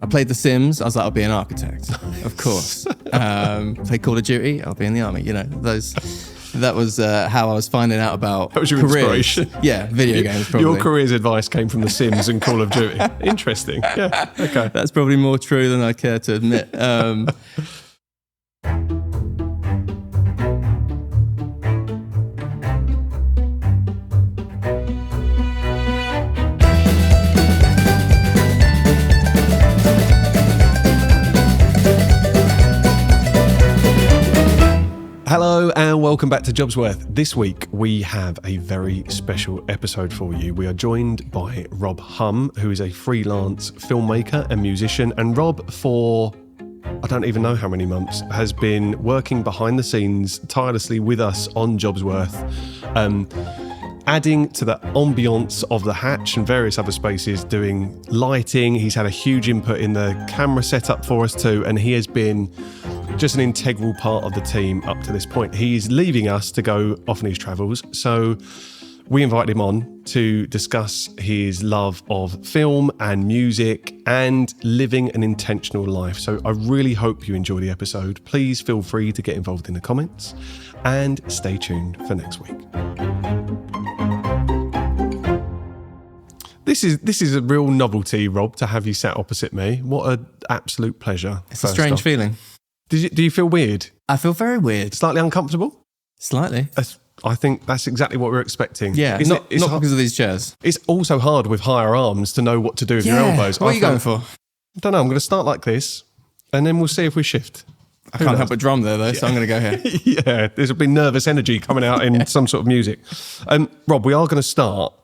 I played The Sims. I was like, I'll be an architect, of course. Played Call of Duty. I'll be in the army. You know, that was how I was finding out about That was your careers. inspiration. Yeah, video games probably. Your career's advice came from The Sims and Call of Duty. Interesting. Yeah, okay. That's probably more true than I care to admit. Hello and welcome back to JobsWorth. This week we have a very special episode for you. We are joined by Rob Humm, who is a freelance filmmaker and musician. And Rob, for I don't even know how many months, has been working behind the scenes tirelessly with us on JobsWorth, adding to the ambience of the hatch and various other spaces, doing lighting. He's had a huge input in the camera setup for us too, and he has been just an integral part of the team up to this point. He's leaving us to go off on his travels, so we invited him on to discuss his love of film and music and living an intentional life. So I really hope you enjoy the episode. Please feel free to get involved in the comments and stay tuned for next week. This is a real novelty, Rob, to have you sat opposite me. What an absolute pleasure. It's a strange feeling. Do you feel weird? I feel very weird. Slightly uncomfortable? Slightly. I think that's exactly what we're expecting. Yeah, not because of these chairs. It's also hard with higher arms to know what to do with your elbows. What are you going for? I don't know. I'm going to start like this, and then we'll see if we shift. I can't help but drum there, though, so I'm going to go here. Yeah, there's been nervous energy coming out in some sort of music. Rob, we are going to start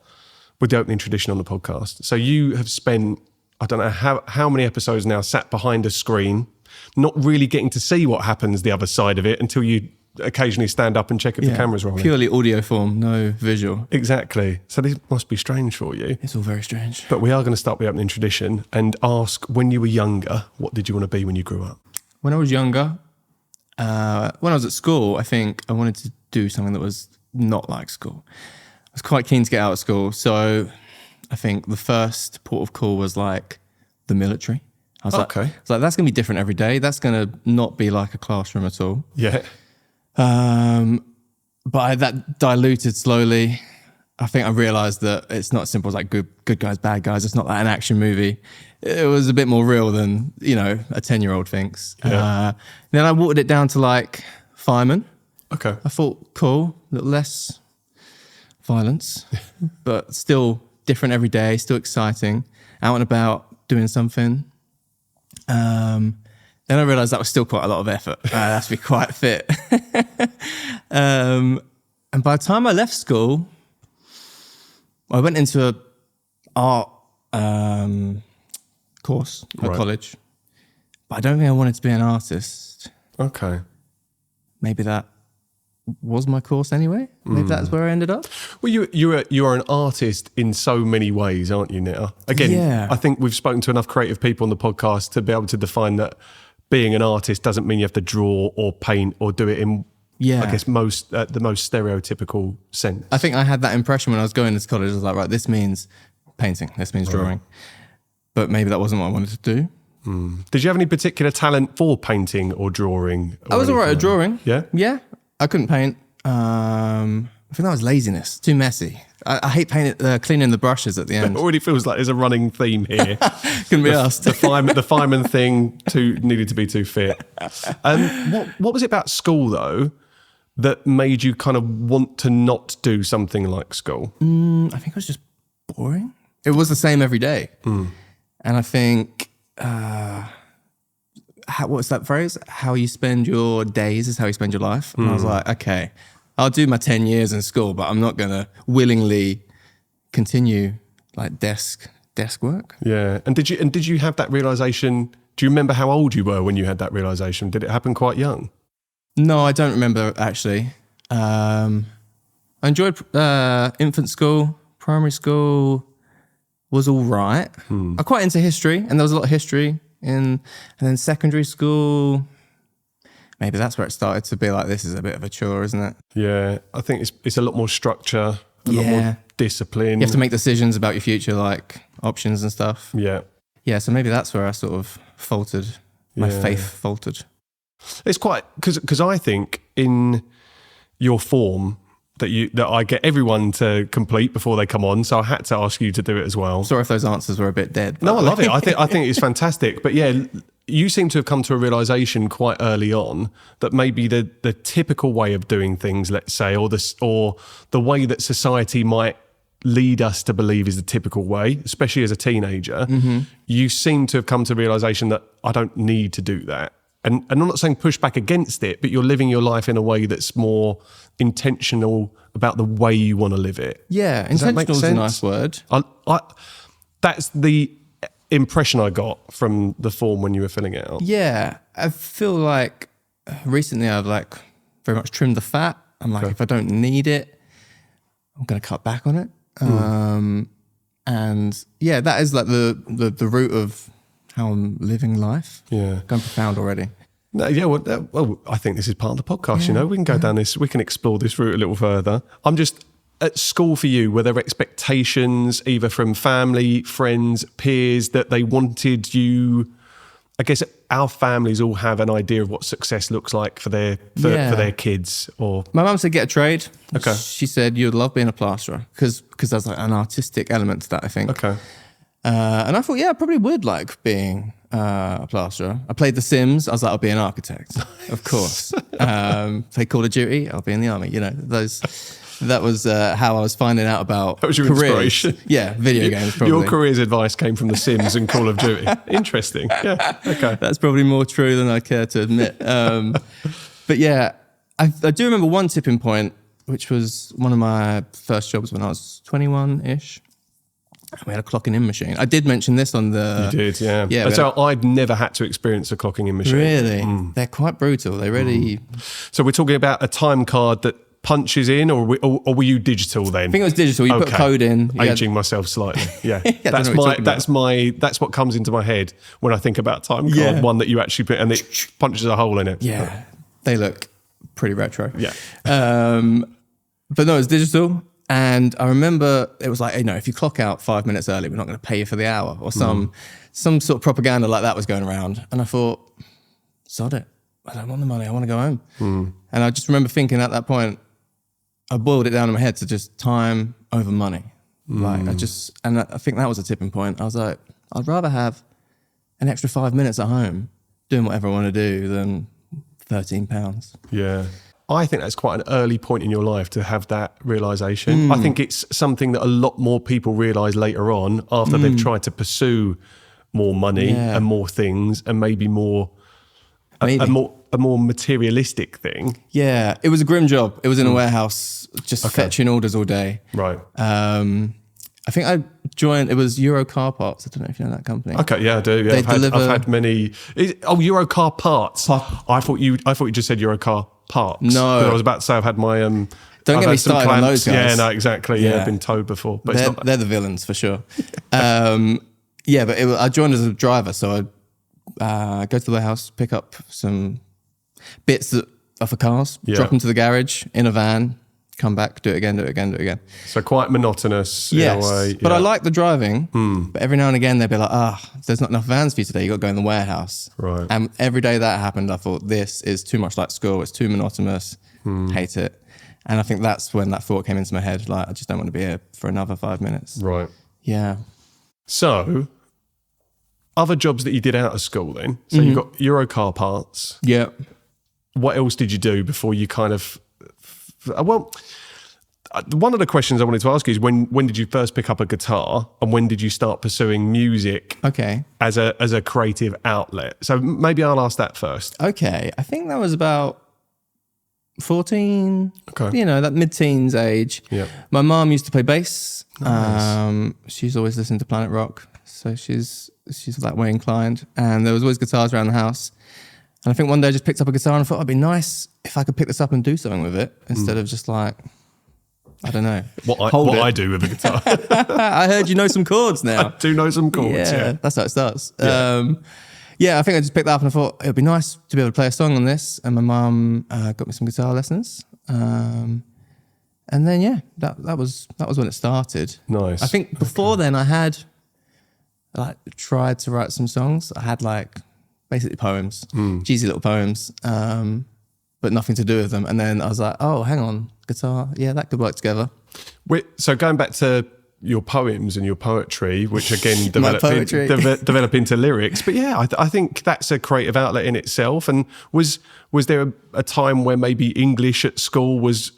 with the opening tradition on the podcast. So you have spent, I don't know how many episodes now, sat behind a screen, not really getting to see what happens the other side of it until you occasionally stand up and check if the camera's rolling. Purely audio form, no visual. Exactly. So this must be strange for you. It's all very strange. But we are going to start with the opening tradition and ask, when you were younger, what did you want to be when you grew up? When I was younger, when I was at school, I think I wanted to do something that was not like school. I was quite keen to get out of school. So I think the first port of call was like the military. I was like, that's going to be different every day. That's going to not be like a classroom at all. Yeah. But that diluted slowly. I think I realised that it's not as simple as like good guys, bad guys. It's not like an action movie. It was a bit more real than, a 10-year-old thinks. Yeah. Then I watered it down to like fireman. Okay. I thought, cool, a little less violence, but still different every day, still exciting, out and about doing something. Then I realised that was still quite a lot of effort. I have to be quite fit. And by the time I left school, I went into an art course at college, but I don't think I wanted to be an artist. Okay. Maybe that was my course anyway. Maybe that's where I ended up. Well, you are an artist in so many ways, aren't you, Nita? Again, I think we've spoken to enough creative people on the podcast to be able to define that being an artist doesn't mean you have to draw or paint or do it in, I guess, the most stereotypical sense. I think I had that impression when I was going to college. I was like, right, this means painting, this means drawing. But maybe that wasn't what I wanted to do. Did you have any particular talent for painting or drawing? I was all right at drawing. Yeah? Yeah. I couldn't paint. I think that was laziness. Too messy. I hate cleaning the brushes at the end. It already feels like there's a running theme here. Couldn't be asked. The fireman thing needed to be too fit. What was it about school, though, that made you kind of want to not do something like school? I think it was just boring. It was the same every day. And I think... what's that phrase? How you spend your days is how you spend your life. And I was like, okay, I'll do my 10 years in school, but I'm not going to willingly continue like desk work. Yeah. And did you have that realization? Do you remember how old you were when you had that realization? Did it happen quite young? No, I don't remember actually. I enjoyed infant school, primary school was all right. I'm quite into history, and there was a lot of history and then secondary school, maybe that's where it started to be like, this is a bit of a chore, isn't it? Yeah, I think it's a lot more structure, a lot more discipline. You have to make decisions about your future, like options and stuff. Yeah. Yeah, so maybe that's where I sort of faltered. My faith faltered. It's quite because I think in your form that I get everyone to complete before they come on, so I had to ask you to do it as well. Sorry if those answers were a bit dead. No, I love it. I think it's fantastic. But yeah, you seem to have come to a realization quite early on that maybe the typical way of doing things, let's say, or the way that society might lead us to believe is the typical way, especially as a teenager, you seem to have come to the realization that I don't need to do that. And I'm not saying push back against it, but you're living your life in a way that's more intentional about the way you want to live it. Yeah, Does that make intentional is sense? a nice word. That's the impression I got from the form when you were filling it out. Yeah, I feel like recently I've like very much trimmed the fat. I'm like, if I don't need it, I'm going to cut back on it. And yeah, that is like the root of how I'm living life. Yeah. Going profound already. No, yeah, well, I think this is part of the podcast, we can go down this, we can explore this route a little further. I'm just, at school for you, were there expectations either from family, friends, peers that they wanted you, I guess our families all have an idea of what success looks like for their kids, or... My mum said get a trade. Okay. She said you'd love being a plasterer because there's like an artistic element to that, I think. Okay. And I thought, yeah, I probably would like being a plasterer. I played The Sims. I was like, I'll be an architect, of course. Played Call of Duty. I'll be in the army. You know, that was how I was finding out about That was your careers. inspiration. Yeah, video games probably. Your career's advice came from The Sims and Call of Duty. Interesting. Yeah, okay. That's probably more true than I care to admit. But yeah, I do remember one tipping point, which was one of my first jobs when I was 21-ish. We had a clocking in machine. I did mention this on the... You did, yeah. Yeah. So I'd never had to experience a clocking in machine. Really? They're quite brutal. They really... So we're talking about a time card that punches in, or were you digital then? I think it was digital. You put code in. Aging myself slightly. Yeah. I don't know what you're talking That's what comes into my head when I think about time card. Yeah. One that you actually put, and it punches a hole in it. Yeah. They look pretty retro. Yeah. But no, it's digital. And I remember it was like, if you clock out 5 minutes early, we're not going to pay you for the hour, or some sort of propaganda like that was going around. And I thought, sod it. I don't want the money. I want to go home. And I just remember thinking at that point, I boiled it down in my head to just time over money. Like I think that was a tipping point. I was like, I'd rather have an extra 5 minutes at home doing whatever I want to do than £13. Yeah. I think that's quite an early point in your life to have that realisation. I think it's something that a lot more people realise later on after they've tried to pursue more money and more things, and maybe more a more materialistic thing. Yeah, it was a grim job. It was in a warehouse, just fetching orders all day. Right. I think I joined, it was Euro Car Parts. I don't know if you know that company. Okay, yeah, I do. Yeah, I've had many. Euro Car Parts. I thought you just said Euro Car Parts. No. I was about to say I've had my... Don't get me started on those guys. Yeah, no, exactly. Yeah, I've been towed before. But they're the villains for sure. Yeah, but I joined as a driver. So I'd go to the warehouse, pick up some bits off of cars, drop them to the garage in a van, come back, do it again. So quite monotonous in a way. But I like the driving. But every now and again they'd be like, there's not enough vans for you today. You got to go in the warehouse. Right. And every day that happened, I thought, this is too much like school. It's too monotonous. Hate it. And I think that's when that thought came into my head. Like, I just don't want to be here for another 5 minutes. Right. Yeah. So other jobs that you did out of school then. So you got Euro Car Parts. Yeah. What else did you do before you kind of... Well, one of the questions I wanted to ask you is when did you first pick up a guitar, and when did you start pursuing music as a creative outlet? So maybe I'll ask that first. Okay. I think that was about 14, Okay. That mid-teens age. Yeah. My mom used to play bass. Nice. She's always listened to Planet Rock, so she's that way inclined. And there was always guitars around the house. And I think one day I just picked up a guitar and I thought it'd be nice if I could pick this up and do something with it instead of just like, I don't know. What I do with a guitar. I heard you know some chords now. I do know some chords, yeah. That's how it starts. Yeah. I think I just picked that up and I thought it'd be nice to be able to play a song on this. And my mum got me some guitar lessons. And then, that was when it started. Nice. I think before then I had like tried to write some songs. I had like basically poems, cheesy little poems, but nothing to do with them. And then I was like, oh, hang on, guitar, yeah, that could work together. So going back to your poems and your poetry, which again develop into lyrics. But yeah, I think that's a creative outlet in itself. And was there a time where maybe English at school was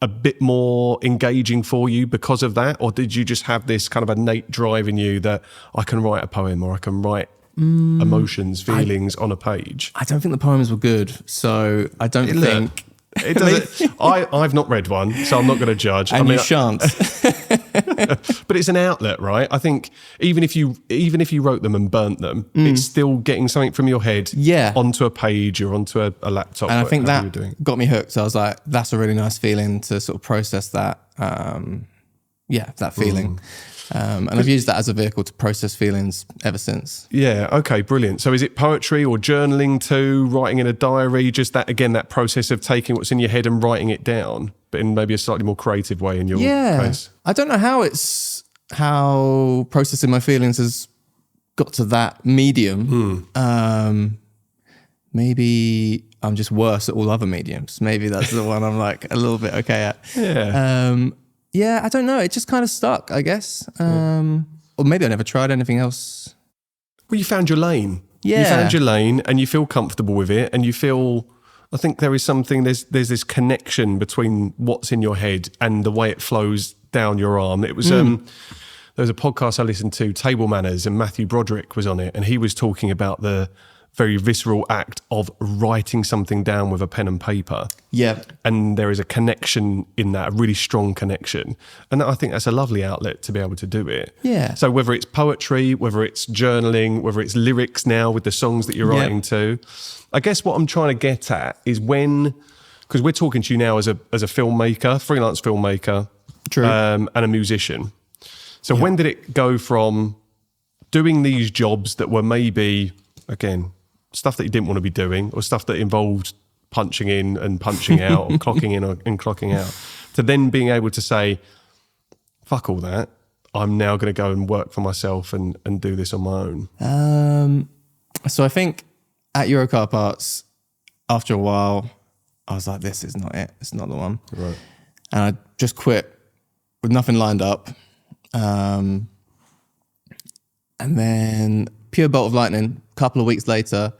a bit more engaging for you because of that? Or did you just have this kind of innate drive in you that I can write a poem or I can write emotions, feelings on a page? I don't think the poems were good. So I don't think... It doesn't. I've not read one, so I'm not going to judge. And you shan't. But it's an outlet, right? I think even if you wrote them and burnt them, it's still getting something from your head onto a page or onto a laptop. And I think that got me hooked. So I was like, that's a really nice feeling to sort of process that. That feeling. And I've used that as a vehicle to process feelings ever since. Yeah, okay, brilliant. So is it poetry or journaling too, writing in a diary, just that process of taking what's in your head and writing it down, but in maybe a slightly more creative way in your case? I don't know how processing my feelings has got to that medium. Maybe I'm just worse at all other mediums. Maybe that's the one I'm like a little bit okay at. Yeah, I don't know. It just kind of stuck, I guess. Or maybe I never tried anything else. Well, you found your lane. Yeah. You found your lane and you feel comfortable with it and you feel... I think there is something... There's this connection between what's in your head and the way it flows down your arm. It was... There was a podcast I listened to, Table Manners, and Matthew Broderick was on it, and he was talking about the very visceral act of writing something down with a pen and paper. Yeah. And there is a connection in that, a really strong connection. And I think that's a lovely outlet to be able to do it. Yeah. So whether it's poetry, whether it's journaling, whether it's lyrics now with the songs that you're writing to, I guess what I'm trying to get at is because we're talking to you now as a filmmaker, freelance filmmaker, True. And a musician. So when did it go from doing these jobs that were maybe, again, stuff that you didn't want to be doing, or stuff that involved punching in and punching out, or clocking in and clocking out, to then being able to say, fuck all that, I'm now going to go and work for myself and do this on my own? So I think at Eurocar Parts, after a while, I was like, this is not it. It's not the one. Right. And I just quit with nothing lined up. And then pure bolt of lightning, a couple of weeks later,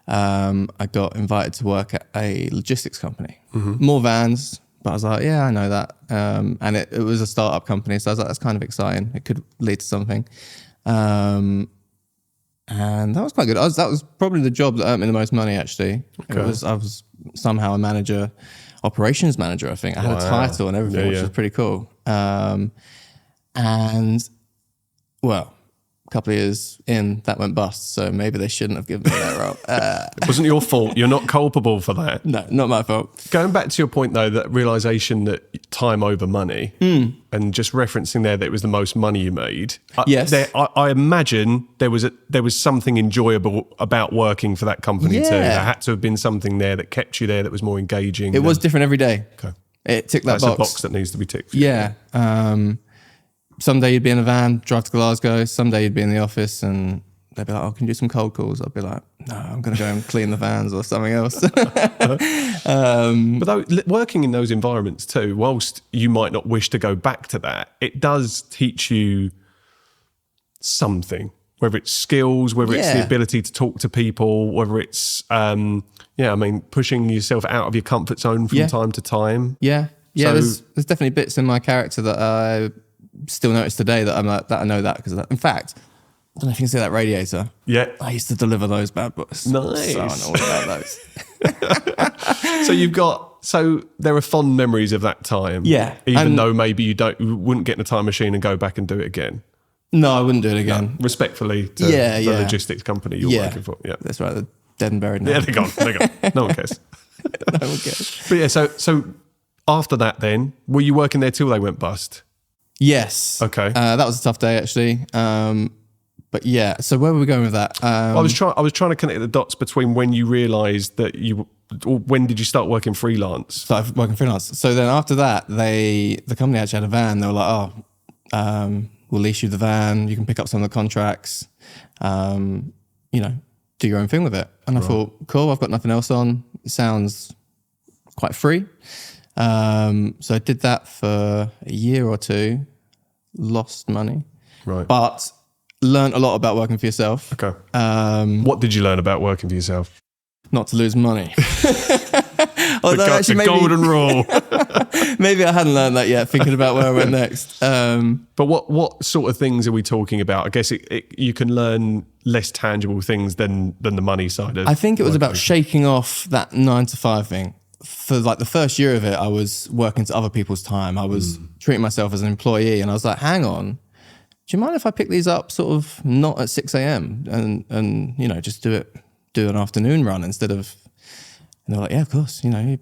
I got invited to work at a logistics company. More vans, but I was like, yeah, I know that. And it was a startup company, so I was like, that's kind of exciting. It could lead to something. And that was quite good. That was probably the job that earned me the most money, actually. Okay. I was somehow a manager, operations manager, I think. I had a title and everything, which was pretty cool. And, well, a couple of years in, that went bust, so maybe they shouldn't have given me that role. It wasn't your fault. You're not culpable for that. No, not my fault. Going back to your point, though, that realisation that time over money, and just referencing there that it was the most money you made. Yes. I imagine there was something enjoyable about working for that company too. There had to have been something there that kept you there that was more engaging. It was different every day. Okay. It ticked that That's box. a box that needs to be ticked. Yeah. Someday you'd be in a van, drive to Glasgow. Someday you'd be in the office and they'd be like, oh, can you do some cold calls? I'd be like, no, I'm going to go and clean the vans or something else. But working in those environments too, whilst you might not wish to go back to that, it does teach you something, whether it's skills, whether it's the ability to talk to people, whether it's, pushing yourself out of your comfort zone from time to time. Yeah. Yeah, So- there's definitely bits in my character that I still notice today that I'm like, that I know that because of that. In fact, I don't know if you can see that radiator. Yeah. I used to deliver those bad boys. Nice. So I know all about those. So there are fond memories of that time. Yeah. Even though maybe you wouldn't get in a time machine and go back and do it again. No, I wouldn't do it again. Respectfully to the logistics company you're working for. Yeah. That's right. They're dead and buried now. Yeah, they're gone. No one cares. No one cares. But yeah, so after that then, were you working there till they went bust? Yes. Okay. That was a tough day actually. But yeah, so where were we going with that? I was trying to connect the dots between when you realised that or when did you start working freelance? Started working freelance. So then after that, the company actually had a van. They were like, we'll lease you the van. You can pick up some of the contracts. You know, do your own thing with it. And I thought, cool, I've got nothing else on. It sounds quite free. So I did that for a year or two, lost money, but learned a lot about working for yourself. Okay. What did you learn about working for yourself? Not to lose money. The golden rule. Maybe I hadn't learned that yet, thinking about where I went next. But what sort of things are we talking about? I guess you can learn less tangible things than the money side of it. I think it was about shaking off that 9 to 5 thing. For like the first year of it, I was working to other people's time. I was treating myself as an employee, and I was like, hang on, do you mind if I pick these up sort of not at 6 a.m. and you know, just do an afternoon run instead of, and they were like, yeah, of course, you know,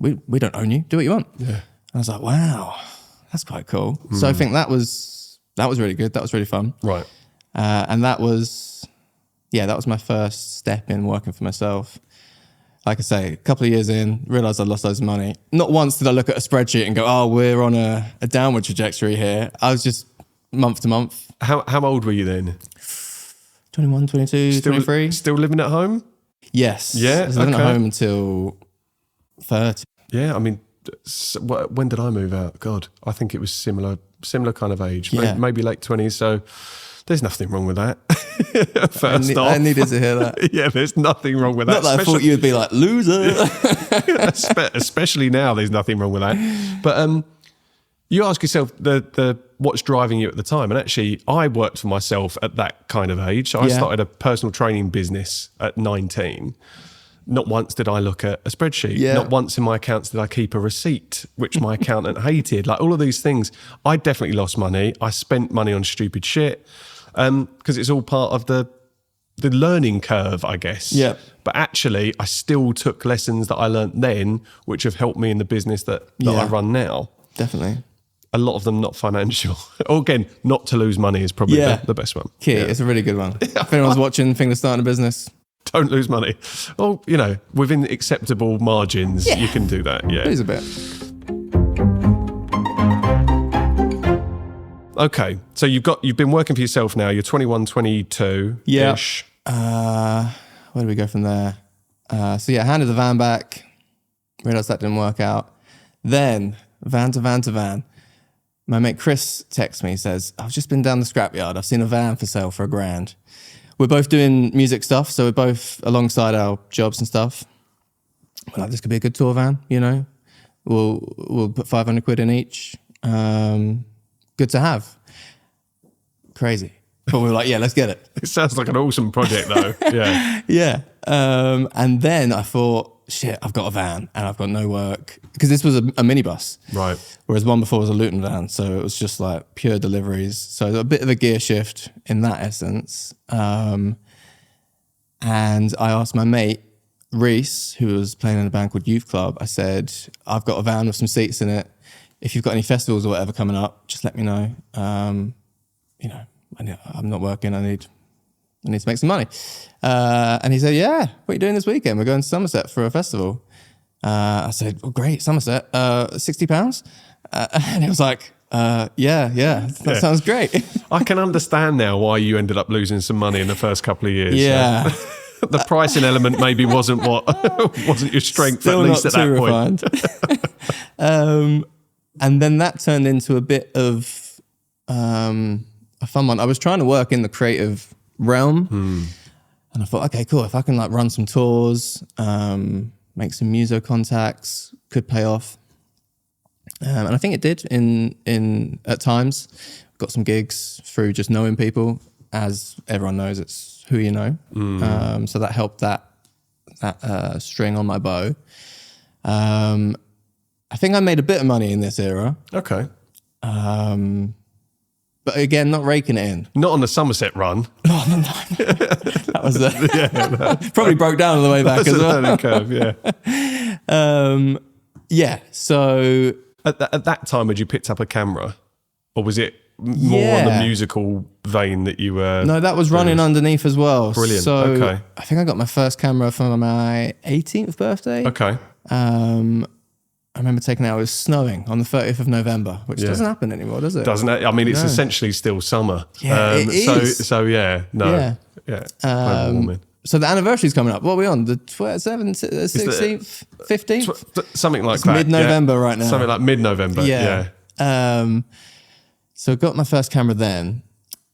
we don't own you, do what you want. Yeah. And I was like, wow, that's quite cool. So I think that was really good. That was really fun. Right. And that was my first step in working for myself. Like I say, a couple of years in, realised I'd lost loads of money. Not once did I look at a spreadsheet and go, oh, we're on a downward trajectory here. I was just month to month. How old were you then? 21, 22, 23. Still living at home? Yes. Yeah, I was living at home until 30. Yeah, I mean, when did I move out? God, I think it was similar kind of age. Yeah. Maybe late 20s, so there's nothing wrong with that. First off. I needed to hear that. Yeah, there's nothing wrong with that. Not that I thought you'd be like, loser. Especially now, there's nothing wrong with that. But you ask yourself the what's driving you at the time. And actually, I worked for myself at that kind of age. So I started a personal training business at 19. Not once did I look at a spreadsheet. Yeah. Not once in my accounts did I keep a receipt, which my accountant hated. Like all of these things, I definitely lost money. I spent money on stupid shit because it's all part of the learning curve, I guess. Yeah. But actually, I still took lessons that I learned then, which have helped me in the business that I run now. Definitely. A lot of them not financial. Or again, not to lose money is probably the best one. Key, it's a really good one. If anyone's watching, thinking of starting a business, don't lose money. Well, you know, within acceptable margins, you can do that. Yeah, lose a bit. Okay, so you've been working for yourself now. You're 21, 22-ish. Yeah. Where do we go from there? So I handed the van back. Realised that didn't work out. Then van to van. My mate Chris texts me, says, I've just been down the scrapyard. I've seen a van for sale for $1,000. We're both doing music stuff, so we're both alongside our jobs and stuff. We're like, this could be a good tour van, you know? We'll put 500 quid in each. Good to have. Crazy. But we were like, yeah, let's get it. It sounds like an awesome project though. Yeah. Yeah. And then I thought, shit, I've got a van and I've got no work. Because this was a minibus. Right. Whereas one before was a Luton van. So it was just like pure deliveries. So a bit of a gear shift in that essence. And I asked my mate, Reese, who was playing in a band called Youth Club, I said, I've got a van with some seats in it. If you've got any festivals or whatever coming up, just let me know. You know, I'm not working. I need to make some money. And he said, yeah, what are you doing this weekend? We're going to Somerset for a festival. I said, well, great, Somerset, £60? And he was like, yeah, that sounds great. I can understand now why you ended up losing some money in the first couple of years. Yeah. The pricing element maybe wasn't your strength, still at least at that point. And then that turned into a bit of a fun one. I was trying to work in the creative realm, and I thought, okay, cool. If I can like run some tours, make some muso contacts, could pay off. And I think it did in at times. Got some gigs through just knowing people. As everyone knows, it's who you know. So that helped that string on my bow. I think I made a bit of money in this era. Okay. But again, not raking it in. Not on the Somerset run. No. That was probably broke down on the way back as well. Curve, yeah. So at that time, had you picked up a camera, or was it more on the musical vein that you were? No, that was running underneath as well. Brilliant. So okay. I think I got my first camera for my 18th birthday. Okay. And remember taking it out. It was snowing on the 30th of November, which doesn't happen anymore, does it? Doesn't it? I mean, it's essentially still summer. Yeah, it is. So yeah, no. Yeah. Global warming. So the anniversary's coming up. What are we on? The 27th, 16th, 15th? Something like it's that. Mid-November right now. Something like mid-November, yeah. So I got my first camera then,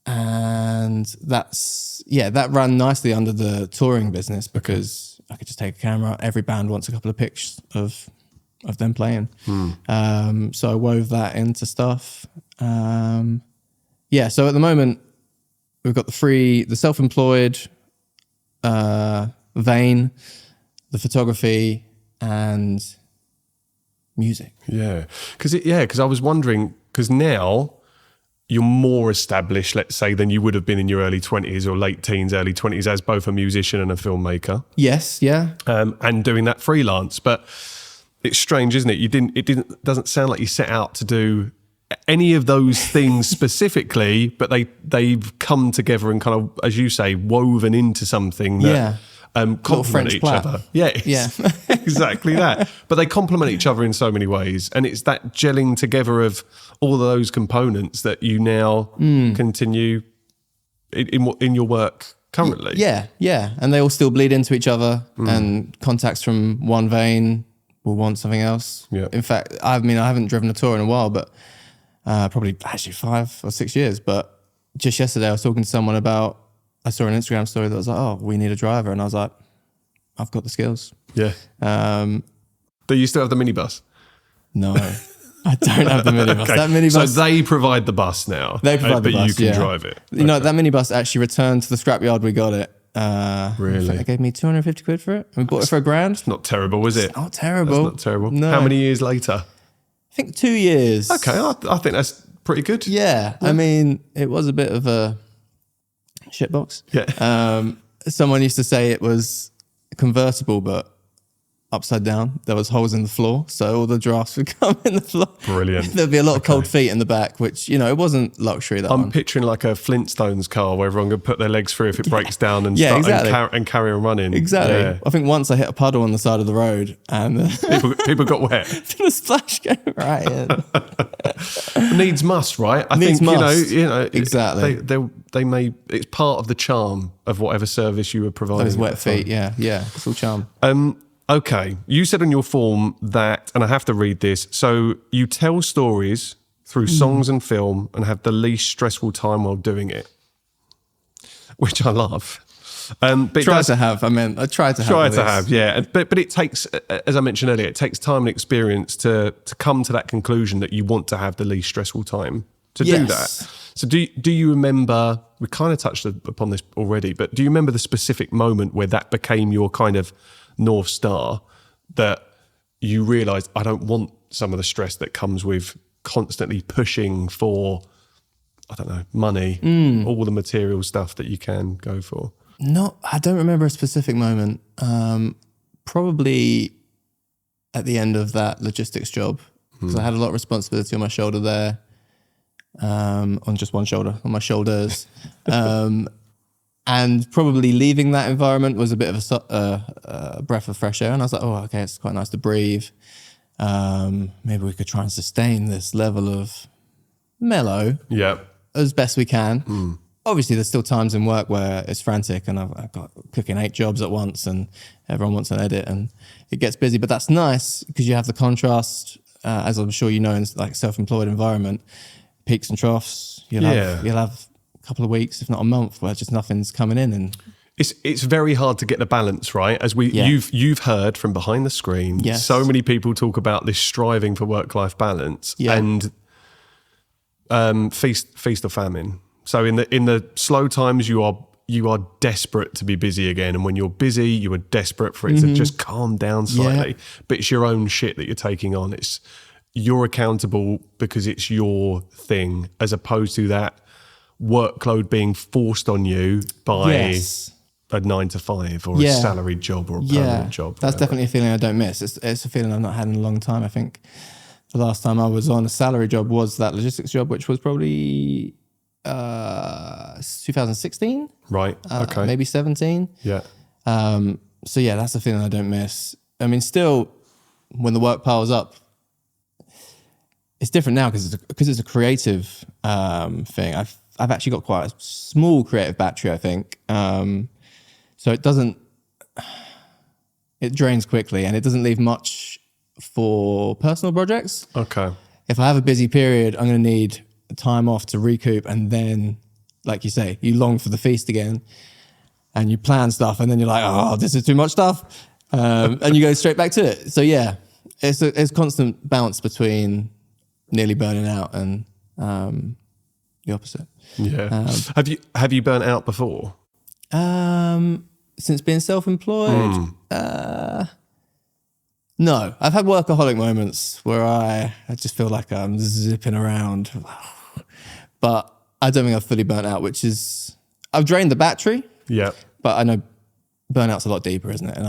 and that ran nicely under the touring business because I could just take a camera. Every band wants a couple of pics of them playing. So I wove that into stuff. So at the moment, we've got the self-employed vein, the photography, and music. Because I was wondering, because now you're more established, let's say, than you would have been in your early 20s or late teens, early 20s, as both a musician and a filmmaker. Yes, yeah. And doing that freelance. But it's strange, isn't it? It doesn't sound like you set out to do any of those things specifically, but they've come together and kind of, as you say, woven into something that complement each other. Yeah, exactly that. But they complement each other in so many ways, and it's that gelling together of all of those components that you now continue in your work currently. Yeah, and they all still bleed into each other, and contacts from one vein will want something else. Yeah. In fact, I haven't driven a tour in a while, but probably actually 5 or 6 years. But just yesterday I was talking to someone about, I saw an Instagram story that was like, oh, we need a driver. And I was like, I've got the skills. Yeah. Do you still have the minibus? No, I don't have the minibus. Okay. That minibus. So they provide the bus now. They provide the bus, but you can drive it. You know, that minibus actually returned to the scrapyard we got it. Really? They gave me 250 quid for it. We bought it for $1,000. It's not terrible, is it? It's not terrible. That's not terrible. No. How many years later? I think 2 years. Okay, I think that's pretty good. Yeah. I mean, it was a bit of a shitbox. Yeah. Someone used to say it was convertible, but upside down. There was holes in the floor, so all the drafts would come in the floor. Brilliant. There'd be a lot of cold feet in the back, which, you know, it wasn't luxury. I'm picturing like a Flintstones car where everyone could put their legs through if it breaks down and and carry on running. Exactly. Yeah. I think once I hit a puddle on the side of the road and people got wet. the splash came right in. Needs must, right? I Needs think must. you know Exactly. They may. It's part of the charm of whatever service you were providing. Those wet feet, yeah, it's all charm. Okay, you said on your form that, and I have to read this, so you tell stories through songs and film and have the least stressful time while doing it, which I love. But I try to have, yeah. But it takes, as I mentioned earlier, it takes time and experience to come to that conclusion that you want to have the least stressful time to do that. So do you remember, we kind of touched upon this already, but do you remember the specific moment where that became your kind of North Star, that you realised, I don't want some of the stress that comes with constantly pushing for, I don't know, money, all the material stuff that you can go for? No, I don't remember a specific moment. Probably at the end of that logistics job, because I had a lot of responsibility on my shoulder there, on just one shoulder, on my shoulders. And probably leaving that environment was a bit of a breath of fresh air. And I was like, oh, okay, it's quite nice to breathe. Maybe we could try and sustain this level of mellow as best we can. Obviously, there's still times in work where it's frantic and I've got cooking 8 jobs at once and everyone wants an edit and it gets busy. But that's nice because you have the contrast, as I'm sure you know, in like self-employed environment, peaks and troughs. You'll have couple of weeks, if not a month, where just nothing's coming in, and it's very hard to get the balance right. As you've heard from behind the screen, so many people talk about this striving for work-life balance and feast or famine. So in the slow times, you are desperate to be busy again, and when you're busy, you are desperate for it to just calm down slightly. But it's your own shit that you're taking on. You're accountable because it's your thing, as opposed to that workload being forced on you by a 9 to 5 or a salaried job or a permanent job. That's definitely a feeling I don't miss. It's a feeling I've not had in a long time. I think the last time I was on a salary job was that logistics job, which was probably 2016. Right. Okay. Maybe 17. Yeah. So yeah, that's a feeling I don't miss. I mean, still, when the work piles up, it's different now because it's a creative thing. I've actually got quite a small creative battery, I think. So it drains quickly and it doesn't leave much for personal projects. Okay. If I have a busy period, I'm going to need time off to recoup, and then, like you say, you long for the feast again, and you plan stuff, and then you're like, oh, this is too much stuff, and you go straight back to it. So yeah, it's a constant bounce between nearly burning out and the opposite. Yeah. Have you burnt out before? Since being self-employed, no. I've had workaholic moments where I just feel like I'm zipping around, but I don't think I've fully burnt out, I've drained the battery. Yeah. But I know burnout's a lot deeper, isn't it? And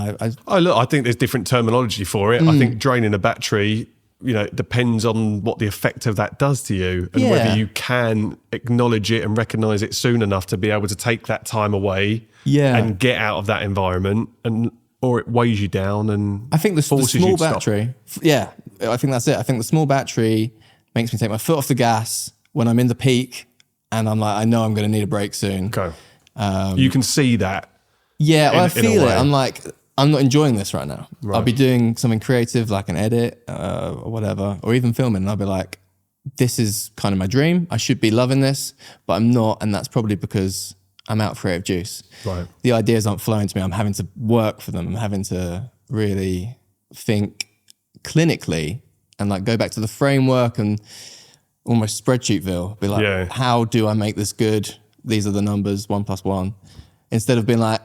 I think there's different terminology for it. I think draining a battery, it depends on what the effect of that does to you and whether you can acknowledge it and recognize it soon enough to be able to take that time away and get out of that environment, or it weighs you down and I think the forces small you to battery, I think that's it. I think the small battery makes me take my foot off the gas when I'm in the peak and I'm like, I know I'm going to need a break soon. Okay. You can see that. Yeah, I feel it. I'm like, I'm not enjoying this right now. Right. I'll be doing something creative like an edit or whatever, or even filming, and I'll be like, this is kind of my dream. I should be loving this, but I'm not, and that's probably because I'm out of creative juice. Right. The ideas aren't flowing to me. I'm having to work for them. I'm having to really think clinically and like go back to the framework and almost spreadsheetville. Be like, how do I make this good? These are the numbers, 1 + 1. Instead of being like,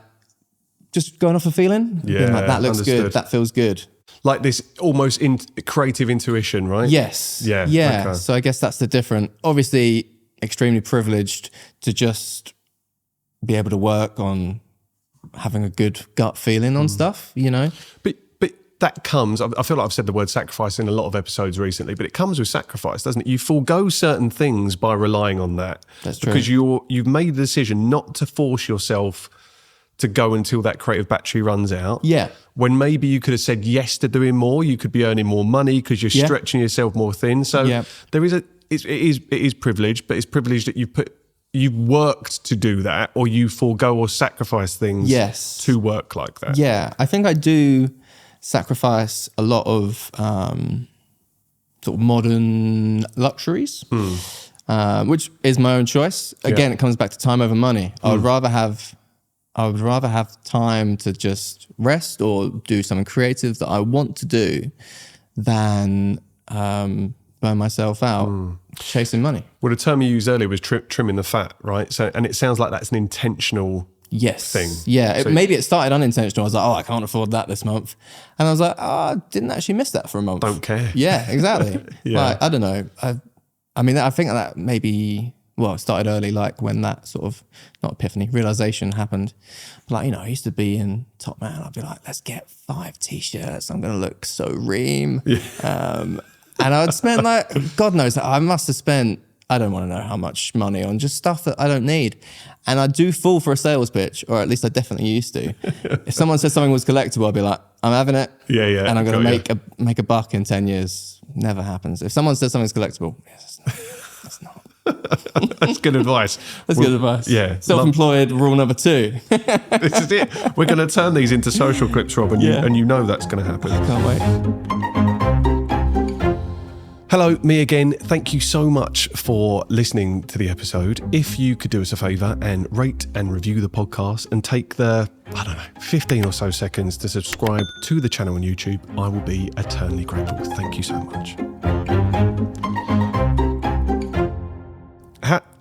just going off a feeling. Yeah, being like, that looks good. That feels good. Like this almost creative intuition, right? Yes. Yeah. Okay. So I guess that's the different. Obviously, extremely privileged to just be able to work on having a good gut feeling on stuff, But that comes, I feel like I've said the word sacrifice in a lot of episodes recently, but it comes with sacrifice, doesn't it? You forego certain things by relying on that. That's true. Because you've made the decision not to force yourself to go until that creative battery runs out. Yeah. When maybe you could have said yes to doing more, you could be earning more money because you're stretching yourself more thin. So there is it is privilege, but it's privilege that you've worked to do that, or you forego or sacrifice things to work like that. Yeah, I think I do sacrifice a lot of sort of modern luxuries, which is my own choice. Again, it comes back to time over money. I would rather have time to just rest or do something creative that I want to do than burn myself out chasing money. Well, the term you used earlier was trimming the fat, right? So, and it sounds like that's an intentional thing. Yeah, maybe it started unintentional. I was like, I can't afford that this month. And I was like, I didn't actually miss that for a month. Don't care. Yeah, exactly. Like, I don't know. I think that maybe, it started early, like when that sort of, not epiphany, realization happened. Like, I used to be in Top Man. I'd be like, let's get 5 t-shirts. I'm going to look so ream. Yeah. And I would spend like, God knows, I must have spent, I don't want to know how much money on just stuff that I don't need. And I do fall for a sales pitch, or at least I definitely used to. If someone said something was collectible, I'd be like, I'm having it. Yeah. And I'm going to make a buck in 10 years. Never happens. If someone says something's collectible, it's not. That's good advice. Good advice. Yeah. Self-employed, rule number 2. This is it. We're going to turn these into social clips, Rob, and you know that's going to happen. Can't wait. Hello, me again. Thank you so much for listening to the episode. If you could do us a favour and rate and review the podcast and take the, 15 or so seconds to subscribe to the channel on YouTube, I will be eternally grateful. Thank you so much.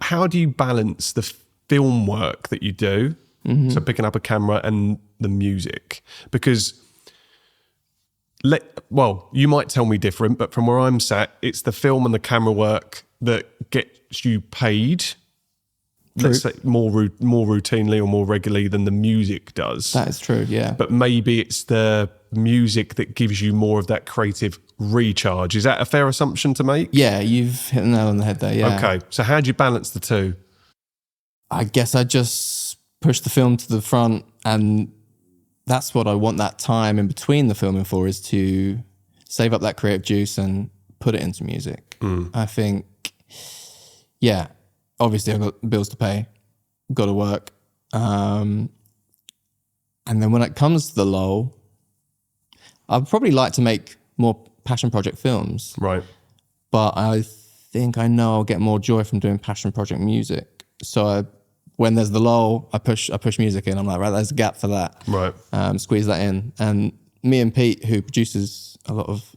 How do you balance the film work that you do, so picking up a camera, and the music? Because you might tell me different, but from where I'm sat, it's the film and the camera work that gets you paid, let's say, more routinely or more regularly than the music does. That is true, yeah. But maybe it's the music that gives you more of that creative recharge. Is that a fair assumption to make? Yeah, you've hit the nail on the head there, yeah. Okay, so how do you balance the two? I guess I just push the film to the front, and that's what I want that time in between the filming for, is to save up that creative juice and put it into music. I think, yeah, obviously I've got bills to pay, got to work. And then when it comes to the lull, I'd probably like to make more passion project films. Right. But I think I know I'll get more joy from doing passion project music. So when there's the lull, I push music in. I'm like, right, there's a gap for that. Right. Squeeze that in. And me and Pete, who produces a lot of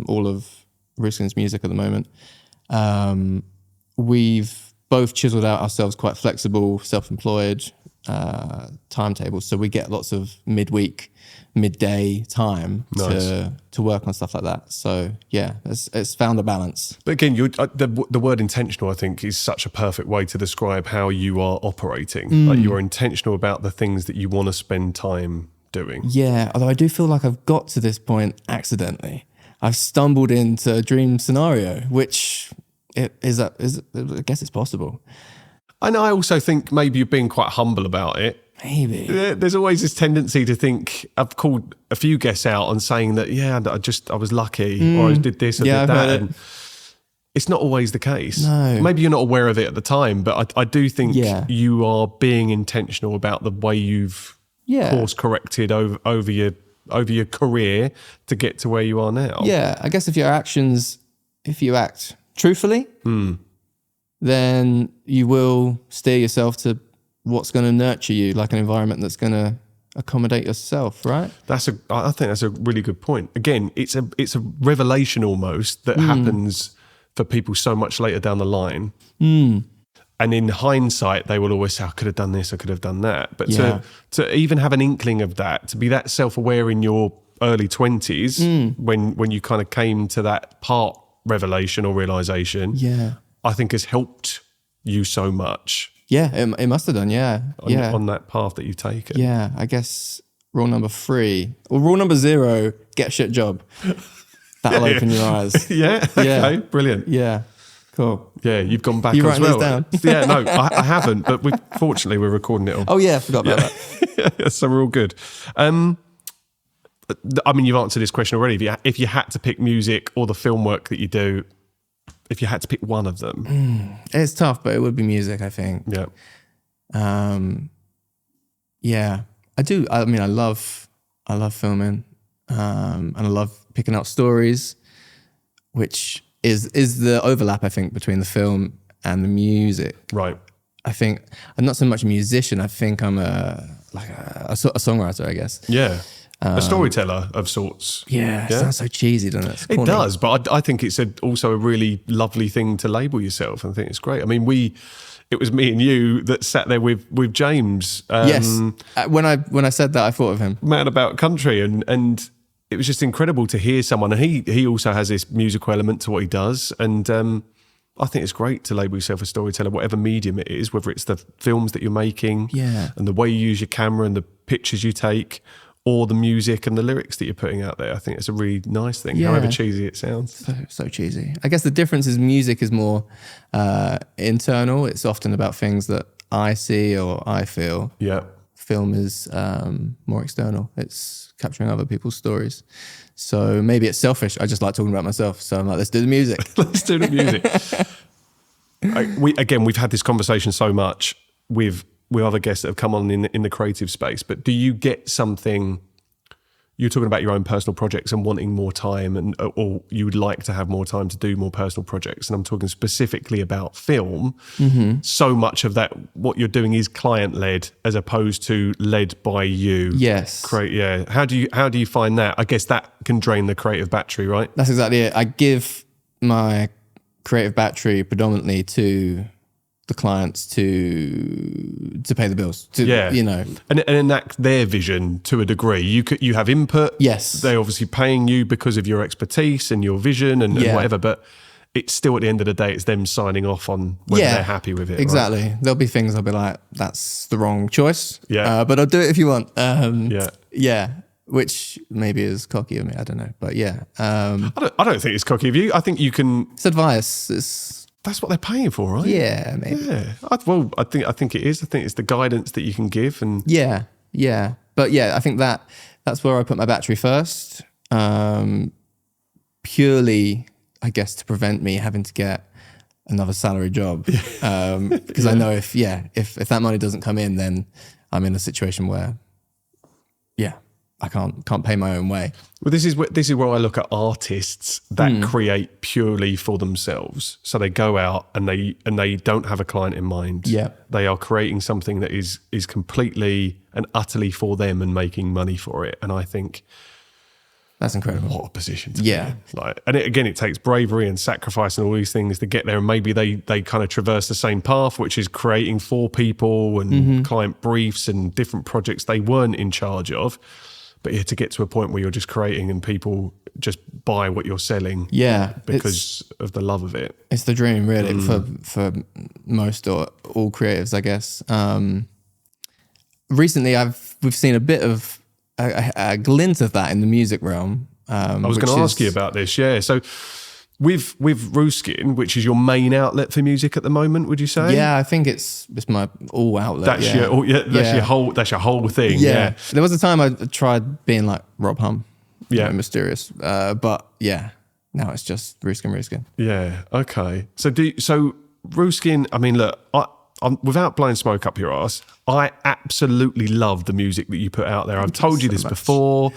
all of Ruskin's music at the moment, we've both chiseled out ourselves quite flexible, self-employed timetables. So we get lots of midday time to work on stuff like that. So yeah, it's found a balance. But again, the word intentional, I think, is such a perfect way to describe how you are operating. Like you're intentional about the things that you want to spend time doing. Yeah, although I do feel like I've got to this point accidentally. I've stumbled into a dream scenario, which I guess it's possible. And I also think maybe you're being quite humble about it. Maybe. There's always this tendency to think, I've called a few guests out on saying that, I was lucky, or I did this, I did that. And it's not always the case. No. Maybe you're not aware of it at the time, but I do think you are being intentional about the way you've course corrected over your career to get to where you are now. Yeah, I guess if you act truthfully, then you will steer yourself to what's going to nurture you, like an environment that's going to accommodate yourself, right? I think that's a really good point. Again, it's a revelation almost that happens for people so much later down the line. And in hindsight, they will always say, I could have done this, I could have done that. But to even have an inkling of that, to be that self-aware in your early 20s, when you kind of came to that part revelation or realization, I think has helped you so much. Yeah, it must have done, On that path that you've taken. Yeah, I guess rule number 3, or rule number 0, get a shit job. That'll open your eyes. Okay, brilliant. Yeah, cool. Yeah, you've gone back You as writing well. these down? No, I haven't, but fortunately we're recording it all. Oh yeah, I forgot about that. So we're all good. I mean, you've answered this question already. If you had to pick music or the film work that you do, if you had to pick one of them. It's tough, but it would be music, I think. Yeah. I do. I mean, I love filming, and I love picking out stories, which is the overlap, I think, between the film and the music. Right. I think I'm not so much a musician. I think I'm a songwriter, I guess. Yeah. A storyteller of sorts. Yeah, it sounds so cheesy, doesn't it? It does, but I think it's also a really lovely thing to label yourself. I think it's great. I mean, it was me and you that sat there with James. Yes, when I said that, I thought of him. Man About Country, and it was just incredible to hear someone. And he also has this musical element to what he does, and I think it's great to label yourself a storyteller, whatever medium it is, whether it's the films that you're making, and the way you use your camera and the pictures you take, or the music and the lyrics that you're putting out there. I think it's a really nice thing, however cheesy it sounds. So cheesy. I guess the difference is music is more internal. It's often about things that I see or I feel. Yeah. Film is more external. It's capturing other people's stories. So maybe it's selfish. I just like talking about myself. So I'm like, let's do the music. Let's do the music. We've had this conversation so much with other guests that have come on in the creative space, but do you get something, you're talking about your own personal projects and wanting more time, or you would like to have more time to do more personal projects, and I'm talking specifically about film. So much of that, what you're doing is client-led as opposed to led by you. Yes. How do you find that? I guess that can drain the creative battery, right? That's exactly it. I give my creative battery predominantly to the clients to pay the bills. And enact their vision to a degree. You have input. Yes, they're obviously paying you because of your expertise and your vision and whatever. But it's still, at the end of the day, it's them signing off on whether they're happy with it. Exactly. Right? There'll be things I'll be like, that's the wrong choice. Yeah, but I'll do it if you want. Which maybe is cocky of me. I don't know, but I don't think it's cocky of you. I think you can. It's advice. That's what they're paying for, right? Yeah, maybe. Yeah. I think it is. I think it's the guidance that you can give, and yeah. But I think that's where I put my battery first. Purely, I guess, to prevent me having to get another salary job. Because I know if that money doesn't come in, then I'm in a situation where, I can't pay my own way. Well, this is where I look at artists that create purely for themselves. So they go out and they don't have a client in mind. Yeah. They are creating something that is completely and utterly for them and making money for it. And I think that's incredible. What a position to be in. And it takes bravery and sacrifice and all these things to get there. And maybe they kind of traverse the same path, which is creating for people and client briefs and different projects they weren't in charge of. But to get to a point where you're just creating and people just buy what you're selling, because of the love of it. It's the dream, really, for most or all creatives, I guess. Recently, we've seen a bit of a glint of that in the music realm. I was going to ask you about this, So with Ruskin, which is your main outlet for music at the moment, would you say? Yeah, I think it's my all outlet. That's your whole thing. Yeah. There was a time I tried being like Rob Humm, mysterious. But now it's just Ruskin. Yeah. Okay. So Ruskin. I mean, look, I'm, without blowing smoke up your ass, I absolutely love the music that you put out there. I've told you this before.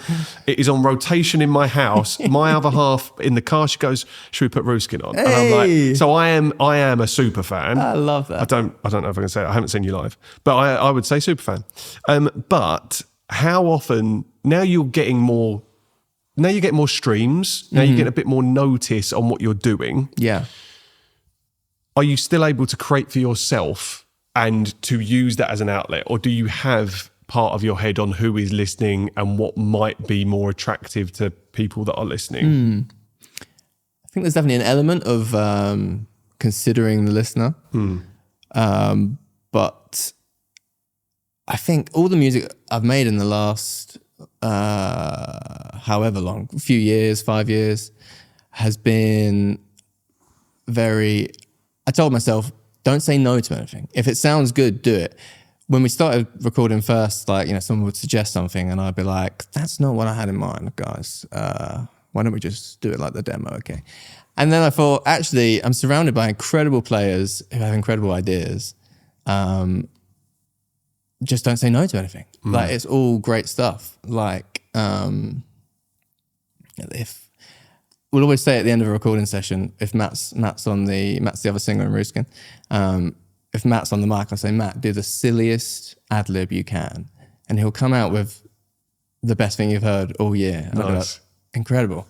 It is on rotation in my house. My other half in the car, she goes, "Should we put Ruskin on?" And I'm like, so I am a super fan. I love that. I don't know if I can say it. I haven't seen you live, but I would say super fan. But how often now you're getting more? Now you get more streams. Now you get a bit more notice on what you're doing. Yeah. Are you still able to create for yourself and to use that as an outlet? Or do you have part of your head on who is listening and what might be more attractive to people that are listening? I think there's definitely an element of considering the listener. But I think all the music I've made in the last however long, few years, 5 years, has been very... I told myself, don't say no to anything. If it sounds good, do it. When we started recording first, someone would suggest something and I'd be like, that's not what I had in mind, guys. Why don't we just do it like the demo, okay? And then I thought, actually, I'm surrounded by incredible players who have incredible ideas. Just don't say no to anything. Like, it's all great stuff. Like, we'll always say at the end of a recording session, if Matt's the other singer in Ruskin, if Matt's on the mic, I'll say, Matt, do the silliest ad lib you can. And he'll come out with the best thing you've heard all year. And I'll be like, incredible.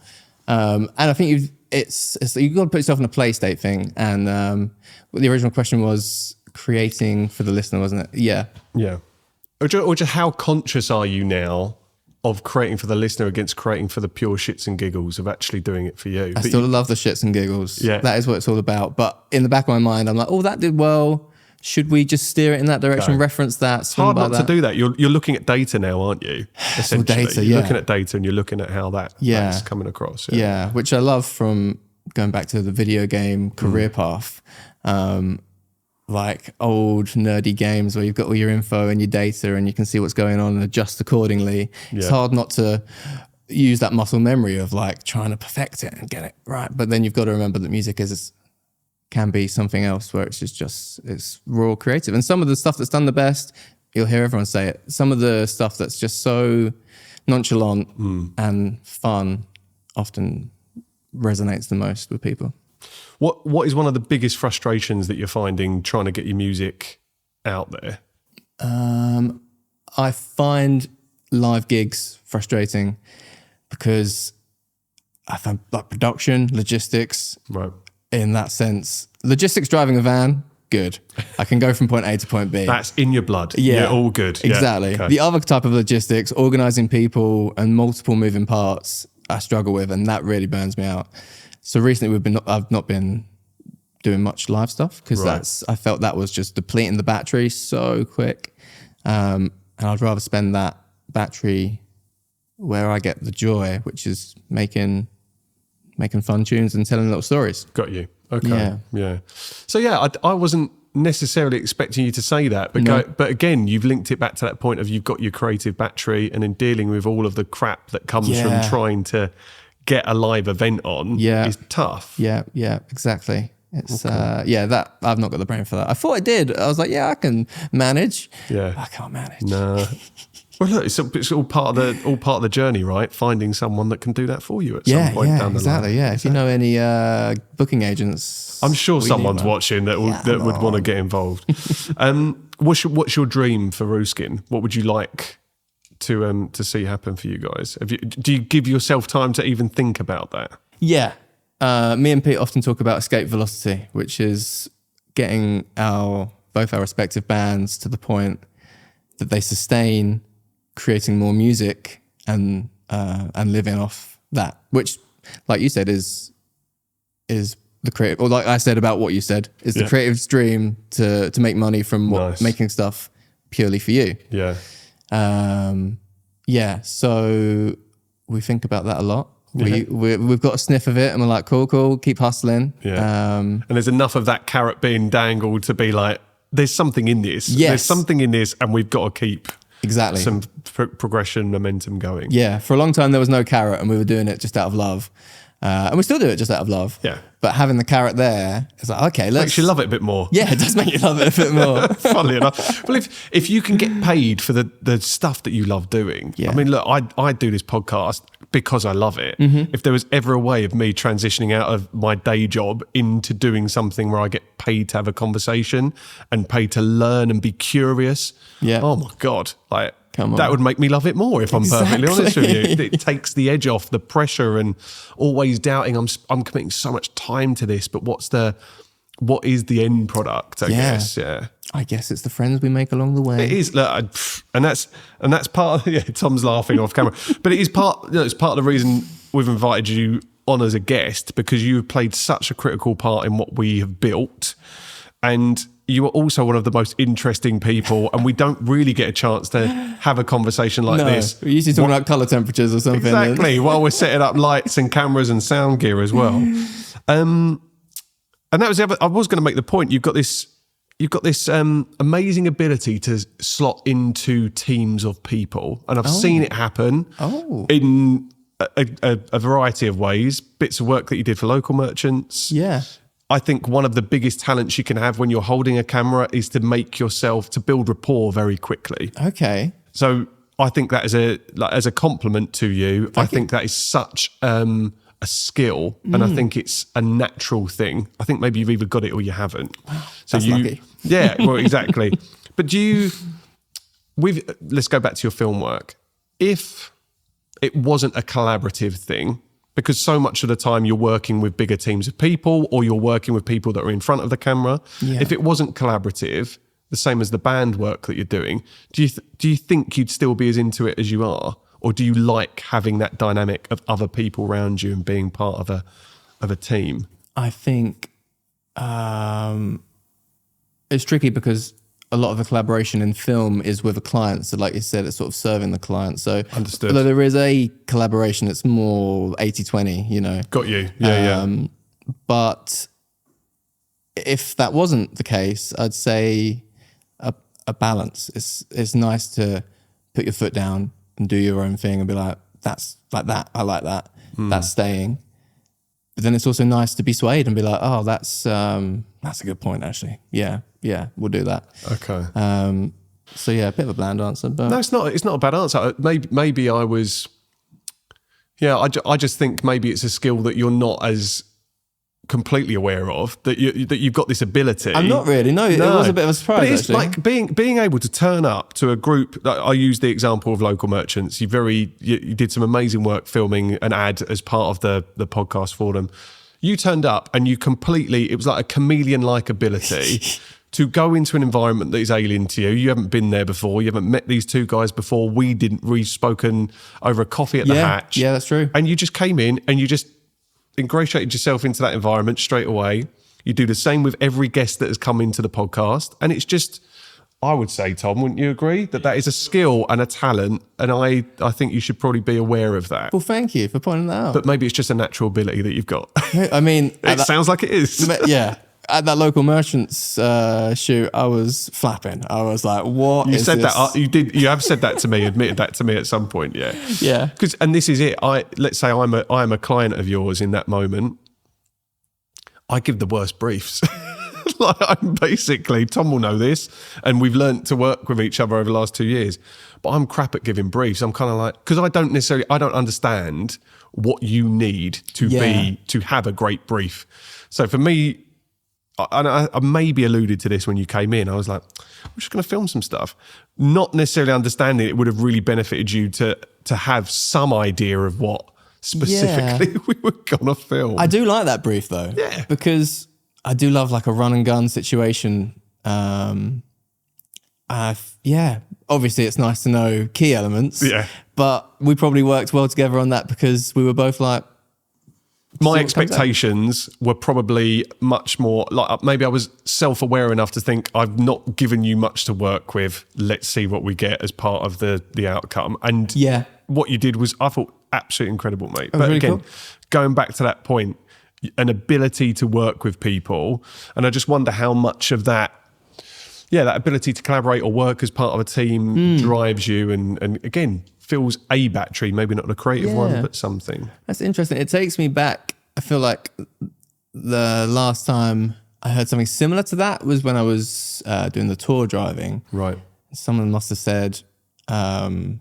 And I think you've got to put yourself in a play state thing. And the original question was creating for the listener, wasn't it? Yeah. Yeah. Or just how conscious are you now of creating for the listener against creating for the pure shits and giggles of actually doing it for you? I still love the shits and giggles. Yeah. That is what it's all about. But in the back of my mind, I'm like, oh, that did well. Should we just steer it in that direction, reference that? It's hard not to do that. You're looking at data now, aren't you? Essentially. Data, you're looking at data and you're looking at how that's coming across. Yeah, which I love from going back to the video game career path. Like old nerdy games where you've got all your info and your data and you can see what's going on and adjust accordingly. Yeah. It's hard not to use that muscle memory of like trying to perfect it and get it right. But then you've got to remember that music can be something else where it's raw creative. And some of the stuff that's done the best, you'll hear everyone say it. Some of the stuff that's just so nonchalant and fun often resonates the most with people. What is one of the biggest frustrations that you're finding trying to get your music out there? I find live gigs frustrating because I find like production, logistics, right. In that sense. Logistics driving a van, good. I can go from point A to point B. That's in your blood. Yeah. You're all good. Exactly. Yeah. Okay. The other type of logistics, organising people and multiple moving parts, I struggle with, and that really burns me out. So recently I've not been doing much live stuff because I felt that was just depleting the battery so quick. And I'd rather spend that battery where I get the joy, which is making fun tunes and telling little stories. Got you. Okay. Yeah. So I wasn't necessarily expecting you to say that, but again, you've linked it back to that point of you've got your creative battery and in dealing with all of the crap that comes from trying to get a live event on is tough. Yeah, exactly. It's that I've not got the brain for that. I thought I did. I was like, I can manage. Yeah, I can't manage. No. Well, look, it's all part of the journey, right? Finding someone that can do that for you at some point down the line. Yeah, if you know any booking agents, I'm sure someone's watching that would want to get involved. What's your dream for Ruskin? What would you like to see happen for you guys? Do you give yourself time to even think about that? Yeah. Me and Pete often talk about escape velocity, which is getting both our respective bands to the point that they sustain creating more music and living off that, which, like you said, is the creative, or like I said about what you said, is the creative's dream to make money from making stuff purely for you. So we think about that a lot. We've got a sniff of it and we're like, cool, keep hustling. And there's enough of that carrot being dangled to be like, there's something in this. There's something in this and we've got to keep some progression, momentum going. Yeah, for a long time there was no carrot and we were doing it just out of love. And we still do it just out of love. Yeah. But having the carrot there, it's like, okay, makes you love it a bit more. Yeah, it does make you love it a bit more. Funnily enough. Well, if you can get paid for the stuff that you love doing. I mean, look, I do this podcast because I love it. If there was ever a way of me transitioning out of my day job into doing something where I get paid to have a conversation and paid to learn and be curious, oh my God, like that would make me love it more, if I'm perfectly honest with you. It takes the edge off the pressure and always doubting I'm committing so much time to this, but what is the end product, I guess. I guess it's the friends we make along the way. It is, and that's part of, Tom's laughing off camera, but it is it's part of the reason we've invited you on as a guest, because you have played such a critical part in what we have built, and you are also one of the most interesting people, and we don't really get a chance to have a conversation like this. We're usually talking about colour temperatures or something. Exactly, while we're setting up lights and cameras and sound gear as well. And that was I was going to make the point. You've got this amazing ability to slot into teams of people, and I've seen it happen in a variety of ways. Bits of work that you did for local merchants. Yeah. I think one of the biggest talents you can have when you're holding a camera is to to build rapport very quickly. Okay. So I think that as a compliment to you, I think that is such a skill, and I think it's a natural thing. I think maybe you've either got it or you haven't. Wow, so that's lucky. Yeah, well, exactly. But let's go back to your film work. If it wasn't a collaborative thing, because so much of the time you're working with bigger teams of people, or you're working with people that are in front of the camera. Yeah. If it wasn't collaborative, the same as the band work that you're doing, do you think you'd still be as into it as you are? Or do you like having that dynamic of other people around you and being part of a team? I think it's tricky because a lot of the collaboration in film is with a client. So like you said, it's sort of serving the client. So understood. Although there is a collaboration, it's more 80-20, you know. Got you. Yeah. But if that wasn't the case, I'd say a balance. It's nice to put your foot down and do your own thing and be like, that's like that. I like that. That's staying. But then it's also nice to be swayed and be like, oh, that's a good point, actually. Yeah, we'll do that. Okay. So yeah, a bit of a bland answer, but no, it's not a bad answer. Maybe I was. Yeah, I just think maybe it's a skill that you're not as completely aware of, that you've got this ability. I'm not really. No, it was a bit of a surprise. But it's actually. like being able to turn up to a group. I use the example of local merchants. You did some amazing work filming an ad as part of the podcast for them. You turned up and it was like a chameleon-like ability to go into an environment that is alien to you. You haven't been there before. You haven't met these two guys before. We've spoken over a coffee at the Hatch. Yeah, that's true. And you just came in and you just ingratiated yourself into that environment straight away. You do the same with every guest that has come into the podcast. And it's just, I would say, Tom, wouldn't you agree that is a skill and a talent? And I think you should probably be aware of that. Well, thank you for pointing that out. But maybe it's just a natural ability that you've got. I mean, it sounds like it is. Yeah. at that local merchant's shoot, I was flapping. I was like, "What?" You is said this? that. You did. You have said that to me. Admitted that to me at some point. Yeah. Yeah. And this is it. Let's say I'm a client of yours in that moment. I give the worst briefs. Like I'm basically, Tom will know this, and we've learnt to work with each other over the last 2 years. But I'm crap at giving briefs. I'm kind of like, because I don't understand what you need to have a great brief. So for me, I maybe alluded to this when you came in. I was like, I'm just going to film some stuff, not necessarily understanding it would have really benefited you to have some idea of what specifically we were going to film. I do like that brief though, because I do love like a run and gun situation. Obviously it's nice to know key elements. Yeah. But we probably worked well together on that because we were both like, my expectations were probably much more like maybe I was self-aware enough to think I've not given you much to work with. Let's see what we get as part of the outcome. And what you did was, I thought, absolutely incredible, mate. But really again, cool. Going back to that point, an ability to work with people. And I just wonder how much of that, that ability to collaborate or work as part of a team drives you and again, fills a battery, maybe not the creative one, but something. That's interesting. It takes me back. I feel like the last time I heard something similar to that was when I was doing the tour driving. Right. Someone must have said I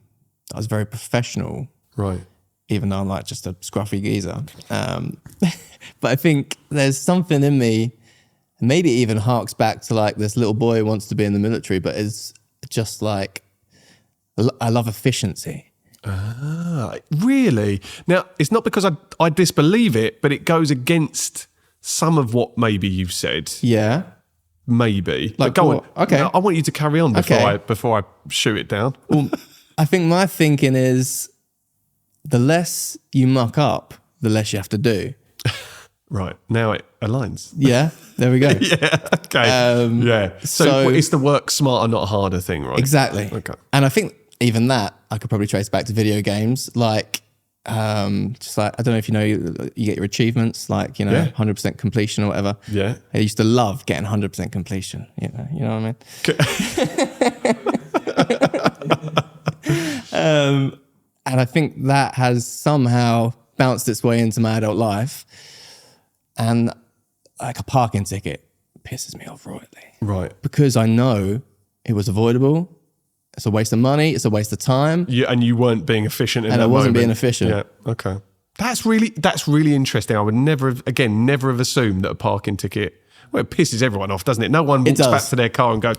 was very professional. Right. Even though I'm like just a scruffy geezer. But I think there's something in me, maybe it even harks back to like this little boy who wants to be in the military, but is just like, I love efficiency. Ah, really? Now, it's not because I disbelieve it, but it goes against some of what maybe you've said. Yeah. Maybe. Like, go on. Okay. Now, I want you to carry on before I shoot it down. Well, I think my thinking is the less you muck up, the less you have to do. Right. Now it aligns. Yeah. There we go. Yeah. Okay. So it's the work smarter, not harder thing, right? Exactly. Okay. And I think even that I could probably trace back to video games. Like, just like, I don't know if you know, you get your achievements, like, 100% completion or whatever. Yeah. I used to love getting 100% completion. You know what I mean? And I think that has somehow bounced its way into my adult life. And like a parking ticket pisses me off royally. Right. Because I know it was avoidable. It's a waste of money. It's a waste of time. Yeah, and you weren't being efficient in that moment. And I wasn't being moment. efficient. Yeah, okay. That's really interesting. I would never have assumed that a parking ticket, well, it pisses everyone off, doesn't it? No one walks back to their car and go,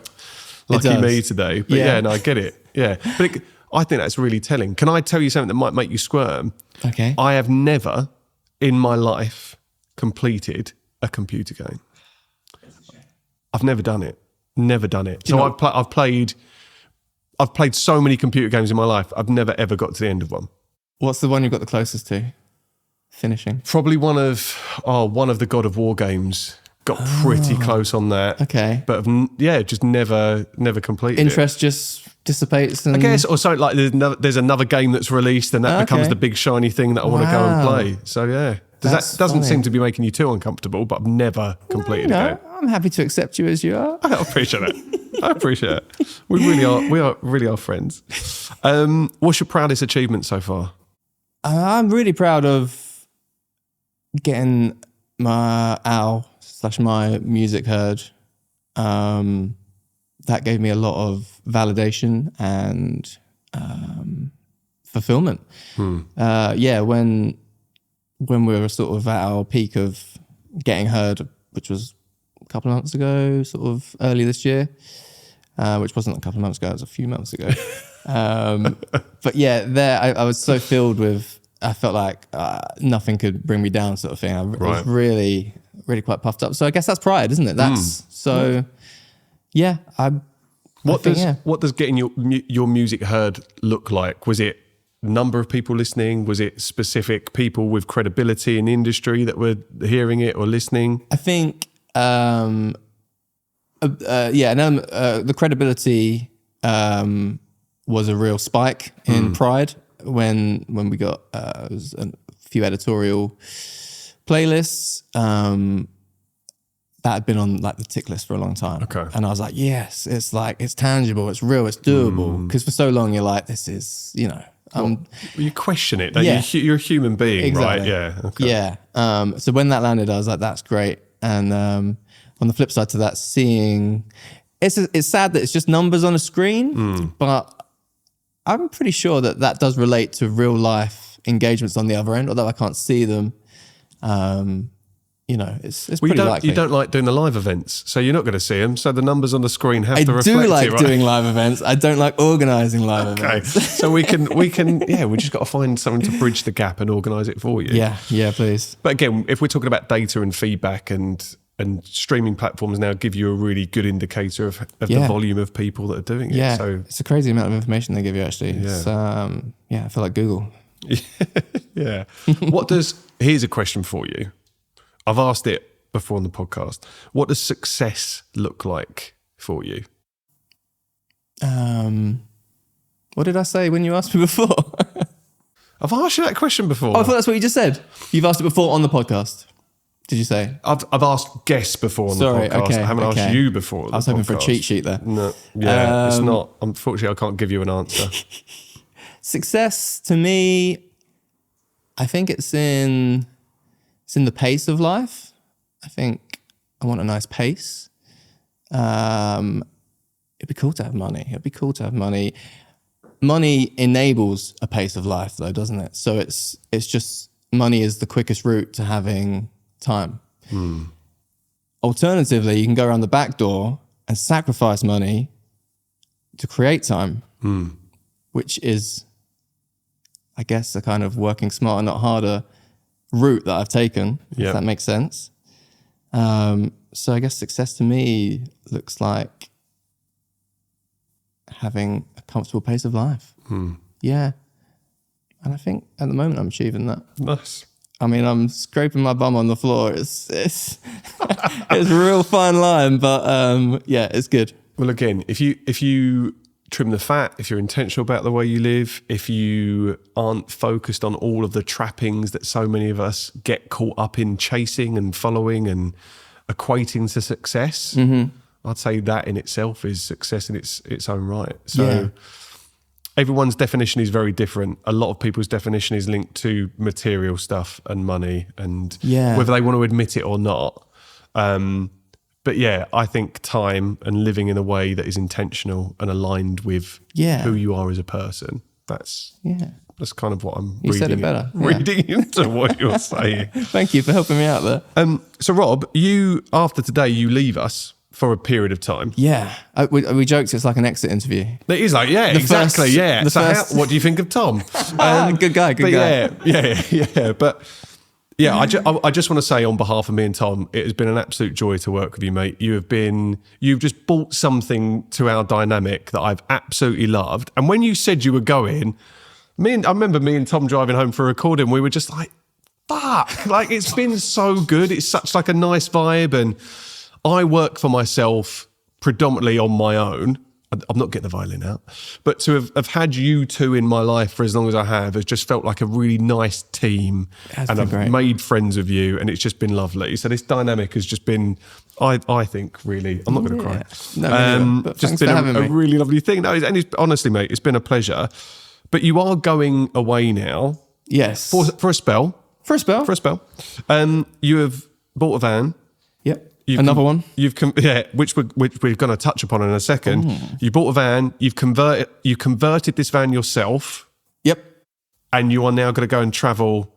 lucky me today. But no, I get it. Yeah. But I think that's really telling. Can I tell you something that might make you squirm? Okay. I have never in my life completed a computer game. I've never done it. Never done it. So I've played so many computer games in my life. I've never ever got to the end of one. What's the one you got the closest to finishing? Probably one of the God of War games. Got pretty close on that. Okay. But just never completed Interest just dissipates. And I guess, or something like there's another game that's released and that becomes the big shiny thing that I want to go and play. So yeah. That doesn't seem to be making you too uncomfortable, but I've never completed a game. I'm happy to accept you as you are. I appreciate it. We really are friends. What's your proudest achievement so far? I'm really proud of getting my music heard. That gave me a lot of validation and fulfillment. When we were sort of at our peak of getting heard, which was a couple of months ago, sort of early this year, which wasn't a couple of months ago, it was a few months ago. But there I was so filled with, I felt like nothing could bring me down sort of thing. I was really, really quite puffed up. So I guess that's pride, isn't it? What does getting your music heard look like? Was it number of people listening? Was it specific people with credibility in the industry that were hearing it or listening? I think, the credibility was a real spike in pride when we got a few editorial playlists. that had been on like the tick list for a long time. Okay. And I was like, yes, it's like, it's tangible, it's real, it's doable. Because for so long you're like, this is, you know. You question it. Don't Yeah. You're a human being, Exactly. right? Yeah. Okay. Yeah. So when that landed, I was like, that's great. And on the flip side to that, seeing, it's sad that it's just numbers on a screen, but I'm pretty sure that does relate to real life engagements on the other end, although I can't see them. You know, it's pretty likely. You don't like doing the live events, so you're not going to see them. So the numbers on the screen have to reflect I do like it, right? doing live events. I don't like organising live events. Okay, so we can, we just got to find something to bridge the gap and organise it for you. Yeah, please. But again, if we're talking about data and feedback and streaming platforms now give you a really good indicator of the volume of people that are doing it. Yeah, So it's a crazy amount of information they give you actually. Yeah. It's, I feel like Google. yeah. Here's a question for you. I've asked it before on the podcast. What does success look like for you? What did I say when you asked me before? I've asked you that question before. Oh, I thought that's what you just said. You've asked it before on the podcast. Did you say? I've asked guests before on the podcast. Okay, I haven't asked you before. I was hoping for a cheat sheet there. No, yeah, it's not. Unfortunately, I can't give you an answer. Success to me, I think it's in the pace of life. I think I want a nice pace. It'd be cool to have money. Money enables a pace of life though, doesn't it? So it's just money is the quickest route to having time. Alternatively, you can go around the back door and sacrifice money to create time, which is, I guess, a kind of working smarter, not harder route that I've taken, if that makes sense. So I guess success to me looks like having a comfortable pace of life. Yeah. And I think at the moment I'm achieving that. Nice. I mean, I'm scraping my bum on the floor. It's it's a real fine line, but it's good. Well, again, if you trim the fat, if you're intentional about the way you live, if you aren't focused on all of the trappings that so many of us get caught up in chasing and following and equating to success, I'd say that in itself is success in its own right. So everyone's definition is very different. A lot of people's definition is linked to material stuff and money and whether they want to admit it or not. But yeah, I think time and living in a way that is intentional and aligned with who you are as a person. That's kind of what I'm reading. You said it better. Reading into what you're saying. Thank you for helping me out there. So Rob, after today, you leave us for a period of time. Yeah. We joked it's like an exit interview. It is like, exactly. What do you think of Tom? Good guy. Yeah. But yeah, I just want to say on behalf of me and Tom, it has been an absolute joy to work with you, mate. You've just brought something to our dynamic that I've absolutely loved. And when you said you were going, I remember me and Tom driving home for a recording, we were just like, fuck, like it's been so good. It's such like a nice vibe. And I work for myself predominantly on my own. I'm not getting the violin out, but to have had you two in my life for as long as I have has just felt like a really nice team, and I've made friends with you, and it's just been lovely. So this dynamic has just been, I think, really, I'm not going to cry. No, but just thanks been for having me. a really lovely thing. No, and honestly, mate, it's been a pleasure. But you are going away now. Yes. For a spell. For a spell. You have bought a van. Yep. Another one. Which we're going to touch upon in a second. You bought a van. You converted this van yourself. Yep. And you are now going to go and travel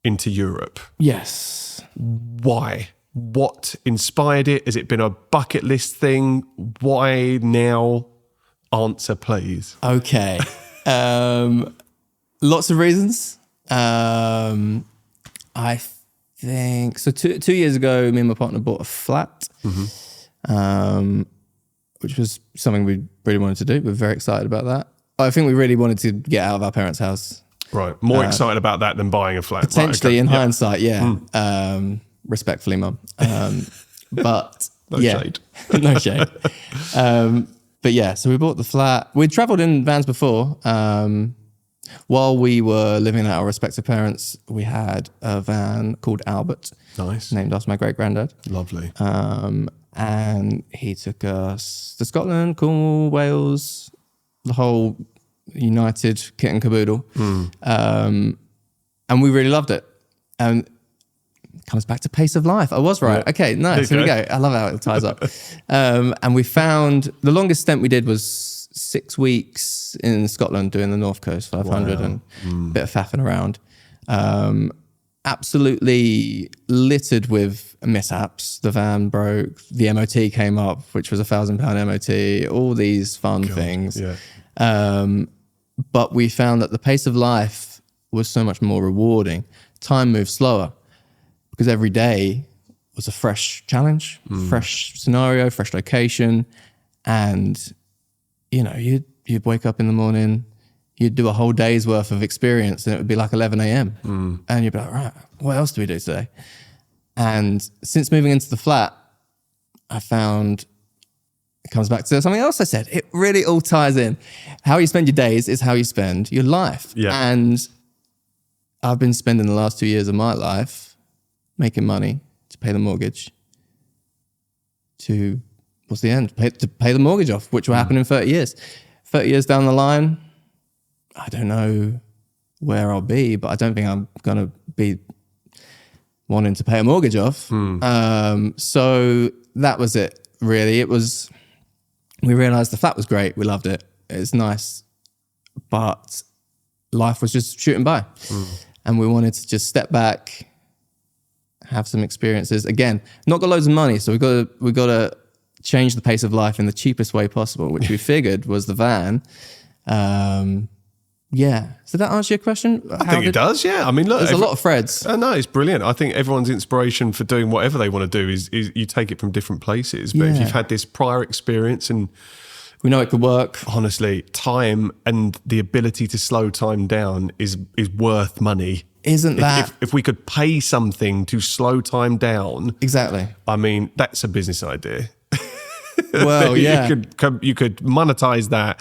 into Europe. Yes. Why? What inspired it? Has it been a bucket list thing? Why now? Answer, please. Okay. Lots of reasons. I think so. 2 years ago, me and my partner bought a flat, which was something we really wanted to do. We're very excited about that. I think we really wanted to get out of our parents' house. Right. More excited about that than buying a flat. Potentially, in hindsight, respectfully, Mum. But no shade. No shade. But yeah, so we bought the flat. We'd travelled in vans before. While we were living at our respective parents, we had a van called Albert, Nice. named after my great granddad. Lovely. And he took us to Scotland, Cornwall, Wales, the whole united kit and caboodle. And we really loved it. And it comes back to pace of life. I was right. Yeah. Okay, nice. Here we go. I love how it ties up. And we found the longest stint we did was 6 weeks in Scotland doing the North Coast 500 and a bit of faffing around. Absolutely littered with mishaps. The van broke, the MOT came up, which was £1,000 MOT, all these fun things. Yeah. But we found that the pace of life was so much more rewarding. Time moved slower because every day was a fresh challenge, fresh scenario, fresh location. And, you know, you'd wake up in the morning, you'd do a whole day's worth of experience and it would be like 11 a.m. And you'd be like, right, what else do we do today? And since moving into the flat, I found it comes back to something else I said. It really all ties in. How you spend your days is how you spend your life. Yeah. And I've been spending the last 2 years of my life making money to pay the mortgage, to, what's the end? To pay the mortgage off, which will happen in 30 years. 30 years down the line, I don't know where I'll be, but I don't think I'm going to be wanting to pay a mortgage off. So that was it, really. It was, we realized the flat was great. We loved it. It's nice. But life was just shooting by. And we wanted to just step back, have some experiences. Again, not got loads of money, so we got to change the pace of life in the cheapest way possible, which we figured was the van. Yeah. So that answer your question? I think it does, yeah. I mean, look. There's a lot of threads. No, it's brilliant. I think everyone's inspiration for doing whatever they want to do is you take it from different places. But if you've had this prior experience and we know it could work. Honestly, time and the ability to slow time down is worth money. Isn't that? If we could pay something to slow time down. Exactly. I mean, that's a business idea. Well, yeah. You could monetize that.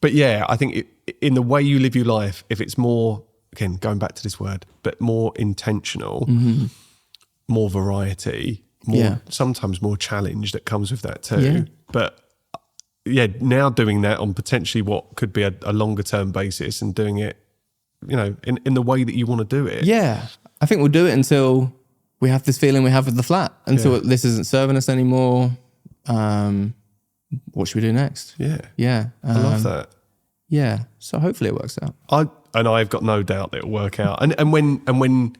But yeah, I think in the way you live your life, if it's more, again, going back to this word, but more intentional, more variety, sometimes more challenge that comes with that too. Yeah. But yeah, now doing that on potentially what could be a longer term basis and doing it, you know, in the way that you want to do it. Yeah. I think we'll do it until we have this feeling we have with the flat, until this isn't serving us anymore. What should we do next? Yeah. Yeah. I love that. Yeah. So hopefully it works out. I've got no doubt that it'll work out. And when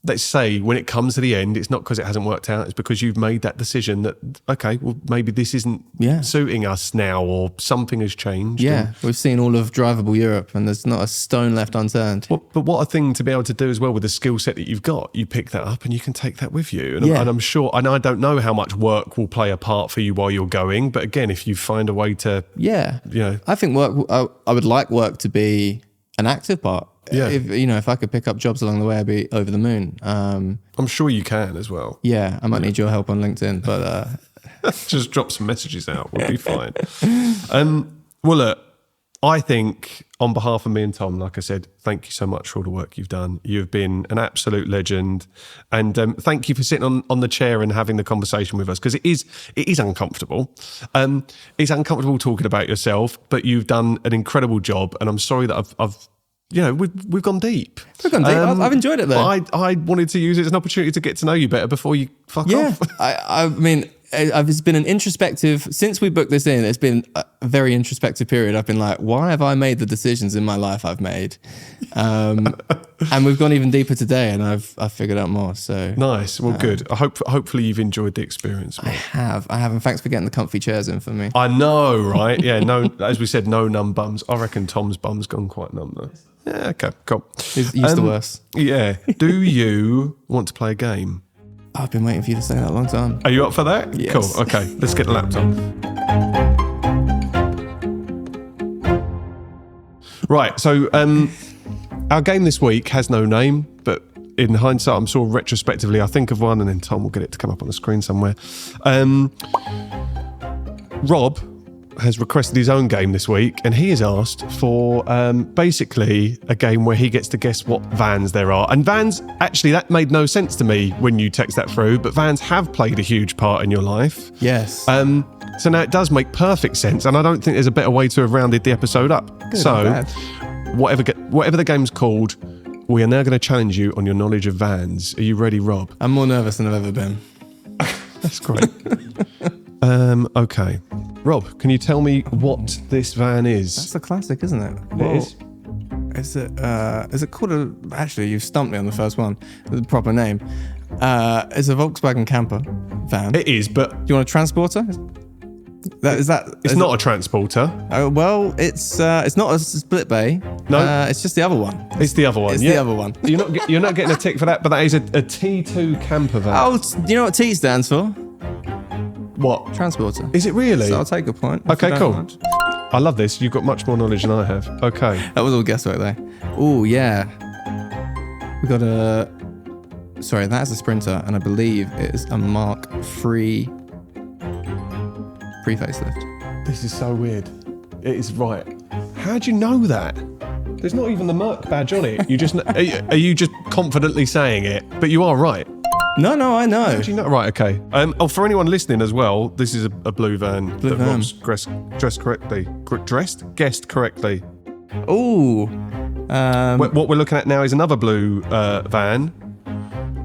let's say when it comes to the end, it's not because it hasn't worked out, it's because you've made that decision that, okay, well, maybe this isn't suiting us now, or something has changed. Yeah. We've seen all of drivable Europe and there's not a stone left unturned. But what a thing to be able to do as well with the skill set that you've got. You pick that up and you can take that with you. And I'm sure, and I don't know how much work will play a part for you while you're going. But again, if you find a way to, I think work, I would like work to be an active part. Yeah. If I could pick up jobs along the way, I'd be over the moon. I'm sure you can as well. Yeah, I might need your help on LinkedIn, but just drop some messages out. We'll be fine. Well, look, I think on behalf of me and Tom, like I said, thank you so much for all the work you've done. You've been an absolute legend. And thank you for sitting on the chair and having the conversation with us, because it is uncomfortable. It's uncomfortable talking about yourself, but you've done an incredible job. And I'm sorry that I've we've gone deep. We've gone deep. I've enjoyed it though. I wanted to use it as an opportunity to get to know you better before you fuck off. I mean, it's been an introspective, since we booked this in, it's been a very introspective period. I've been like, why have I made the decisions in my life I've made? And we've gone even deeper today, and I've figured out more. So nice. Well, good. Hopefully you've enjoyed the experience. I have, and thanks for getting the comfy chairs in for me. I know, right? Yeah, no, as we said, no numb bums. I reckon Tom's bum's gone quite numb though. Yeah, okay, cool. He's used to worse. Yeah. Do you want to play a game? I've been waiting for you to say that a long time. Are you up for that? Yes. Cool. Okay, let's get the laptop. Right, so our game this week has no name, but in hindsight, I'm sure retrospectively, I think of one, and then Tom will get it to come up on the screen somewhere. Rob has requested his own game this week, and he has asked for basically a game where he gets to guess what vans there are. And vans, actually, that made no sense to me when you text that through, but vans have played a huge part in your life. Yes. So now it does make perfect sense, and I don't think there's a better way to have rounded the episode up. Good, so, not bad. whatever the game's called, we are now going to challenge you on your knowledge of vans. Are you ready, Rob? I'm more nervous than I've ever been. That's great. Okay. Rob, can you tell me what this van is? That's a classic, isn't it? It is. Is it called actually, you stumped me on the first one. The proper name. It's a Volkswagen camper van. It is, but... Do you want a transporter? It's not a transporter. Well, it's not a split bay. No. It's just the other one. It's the other one. It's yeah. the other one. You're not getting a tick for that, but that is a T2 camper van. Oh, do you know what T stands for? What? Transporter. Is it really? So I'll take a point. Okay, cool. I love this. You've got much more knowledge than I have. Okay. That was all guesswork there. Oh, yeah. We got a... Sorry, that is a Sprinter, and I believe it is a Mark III pre-facelift. This is so weird. It is right. How do you know that? There's not even the Merc badge on it. You just are you just confidently saying it? But you are right. No, I know. How do you know? Right, okay. For anyone listening as well, this is a blue van that van. Rob's guessed correctly. Oh. What we're looking at now is another blue van.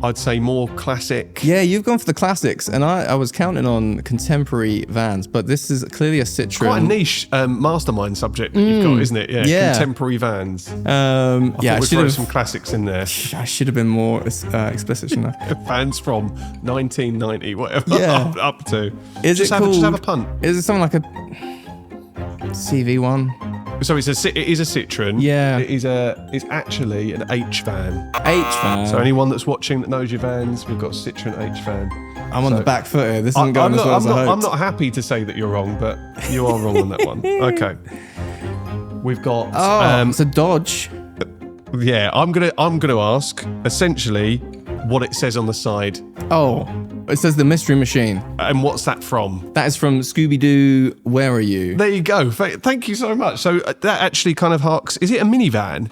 I'd say more classic. Yeah, you've gone for the classics, and I was counting on contemporary vans, but this is clearly a Citroen. Quite a niche mastermind subject that you've got, isn't it? Yeah. Contemporary vans. I we should throw have some classics in there. I should have been more explicit, shouldn't I? Vans from 1990, whatever. Yeah. up to. Just have a punt. Is it something like a CV1? So it is a Citroen. Yeah. It's actually an H van. H van. So anyone that's watching that knows your vans, we've got a Citroen H van. I'm on the back foot here. This isn't going as well as I hoped. I'm not happy to say that you're wrong, but you are wrong on that one. Okay. We've got it's a Dodge. Yeah, I'm gonna ask essentially what it says on the side. Oh, it says the Mystery Machine. And what's that from? That is from Scooby-Doo, Where Are You? There you go. Thank you so much. So that actually kind of harks... Is it a minivan?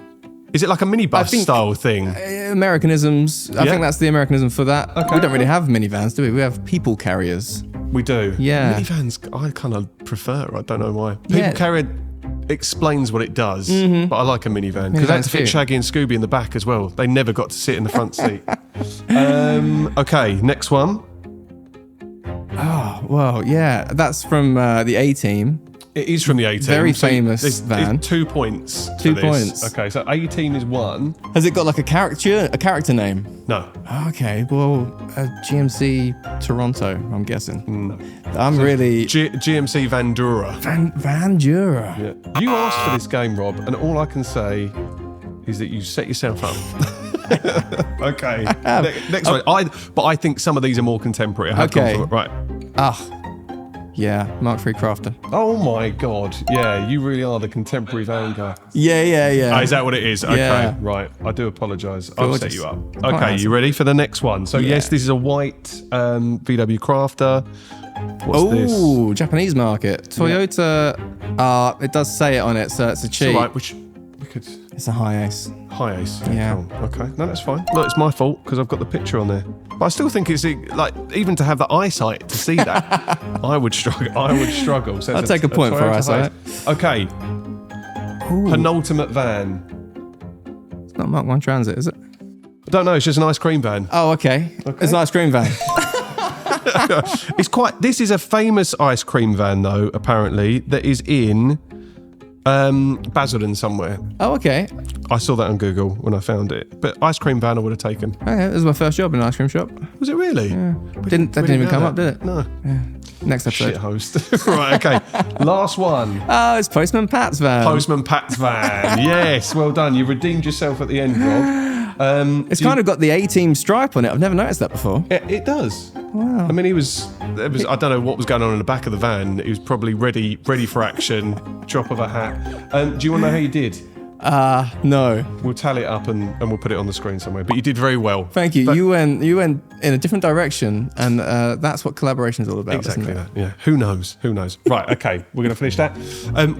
Is it like a minibus style thing? Americanisms. I think that's the Americanism for that. Okay. We don't really have minivans, do we? We have people carriers. We do. Yeah. Minivans, I kind of prefer. I don't know why. People carrier explains what it does, but I like a minivan because that's fit Shaggy and Scooby in the back as well. They never got to sit in the front seat. Okay, next one. Oh, well, yeah. That's from the A-Team. It is from the A-Team. Very famous van. It's 2 points. 2 points. Okay, so A-Team is 1. Has it got like a character name? No. Okay, well, GMC Toronto, I'm guessing. I'm really... GMC Vandura. Vandura. Yeah. You asked for this game, Rob, and all I can say is that you set yourself up. Okay. Next one. But I think some of these are more contemporary. Okay. Right. Yeah, Mark III Crafter. Oh my God. Yeah, you really are the contemporary van guy. Yeah. Oh, is that what it is? Okay, Yeah. Right. I do apologise. I've set you up. Quite Okay, you ready for the next one? So yes, this is a white VW Crafter. What's this? Oh, Japanese market. Toyota. It does say it on it, so it's a cheat. It's all right, which we could... It's a high ace. High ace. Yeah. Cool. Okay. No, that's fine. Look, it's my fault because I've got the picture on there. But I still think it's like even to have the eyesight to see that, I would struggle. So I'll take a point for eyesight. Okay. Ooh. Penultimate van. It's not Mark 1 Transit, is it? I don't know. It's just an ice cream van. Oh, okay. It's an ice cream van. This is a famous ice cream van, though. Apparently, that is in Basildon somewhere. Oh, okay. I saw that on Google when I found it. But ice cream van I would have taken. Okay, this was my first job in an ice cream shop. Was it really? Yeah. That didn't even come up, did it? No. Yeah. Next episode. Shit host. Right, okay. Last one. Oh, it's Postman Pat's van. Postman Pat's van. Yes, well done. You redeemed yourself at the end, Rob. It's kind of got the A-Team stripe on it. I've never noticed that before. It does. Wow. I mean, I don't know what was going on in the back of the van. He was probably ready for action, drop of a hat. Do you want to know how you did? No. We'll tally it up and we'll put it on the screen somewhere. But you did very well. Thank you. You went in a different direction, and that's what collaboration is all about. Exactly that. Yeah. Who knows? Right. Okay. We're going to finish that.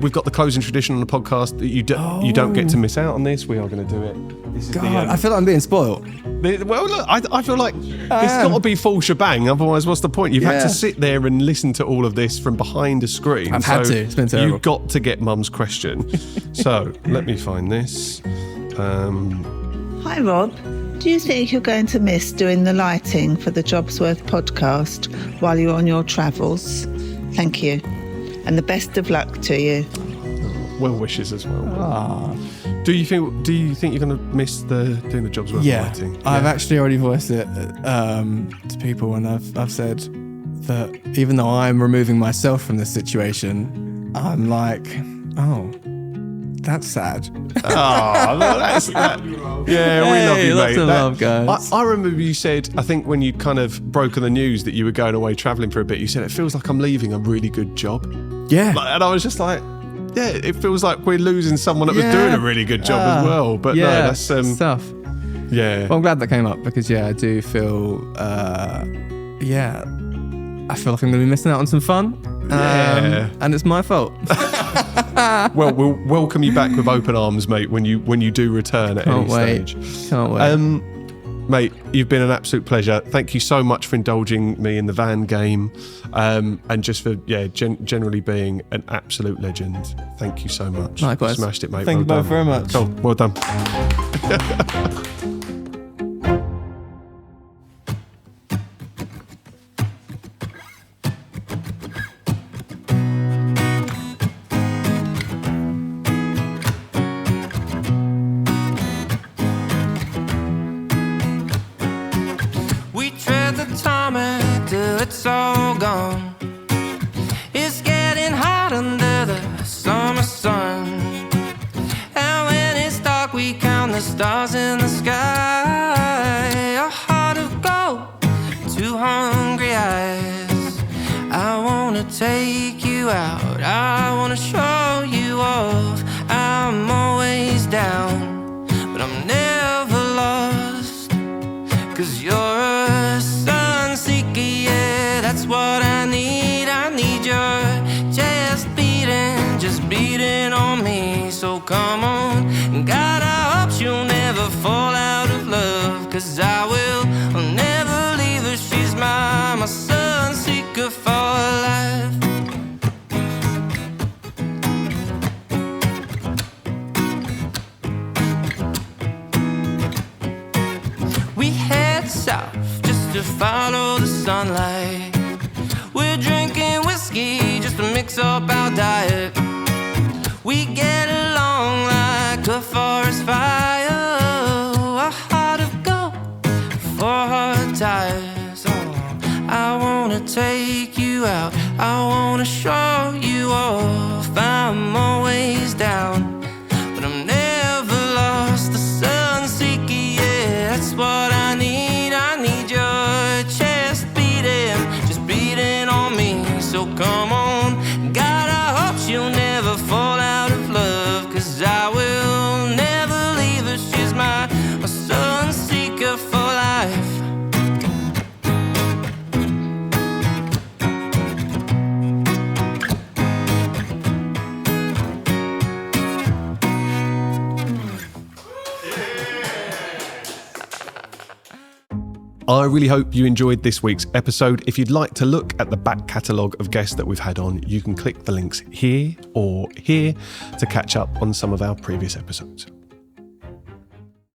We've got the closing tradition on the podcast that you don't get to miss out on this. We are going to do it. This is God, I feel like I'm being spoiled. Well, look, I feel like it's got to be full shebang. Otherwise, what's the point? You've had to sit there and listen to all of this from behind a screen. I've had to. It's been terrible. You've got to get Mum's question. So let me find this. Hi, Rob. Do you think you're going to miss doing the lighting for the JobsWorth podcast while you're on your travels? Thank you. And the best of luck to you. Well wishes as well. Do you think you're going to miss doing the JobsWorth lighting? Yeah. I've actually already voiced it to people, and I've said that even though I'm removing myself from this situation, I'm like, oh, that's sad. That's that. Yeah, we love you, lots mate. of love, guys. I remember you said, I think when you kind of broken the news that you were going away travelling for a bit, you said, it feels like I'm leaving a really good job. Yeah. And I was just like, yeah, it feels like we're losing someone that was doing a really good job as well. But no, that's stuff. Yeah. Well, I'm glad that came up because I do feel, I feel like I'm going to be missing out on some fun. And it's my fault. Well, we'll welcome you back with open arms, mate, when you do return at any stage. Can't wait. Mate, you've been an absolute pleasure. Thank you so much for indulging me in the van game, and just for generally being an absolute legend. Thank you so much. Likewise. Smashed it, mate. Thank you both very much. Cool. Well done. It's all gone. It's getting hot under the summer sun, and when it's dark we count the stars in the sky. A heart of gold, two hungry eyes. I wanna take you out, I wanna show you off. I'm always down, but I'm never lost, 'cause you're a sun seeker, that's what I need. I need your chest beating, just beating on me. So come on, God, I hope you'll never fall out of love, 'cause I will. I'll never leave her, she's my sun seeker for life. We head south just to follow the sunlight. We're drinking whiskey just to mix up our diet. We get along like a forest fire. A heart of gold, four hard tires. I wanna take you out, I wanna show you off. I'm always down, but I'm never lost. The sun seeker, that's what I need. I need your chest beating, just beating on me. So come on, God, I hope she'll never fall out of love, 'cause I will never leave her. She's my sun seeker for life. I really hope you enjoyed this week's episode. If you'd like to look at the back catalogue of guests that we've had on, you can click the links here or here to catch up on some of our previous episodes.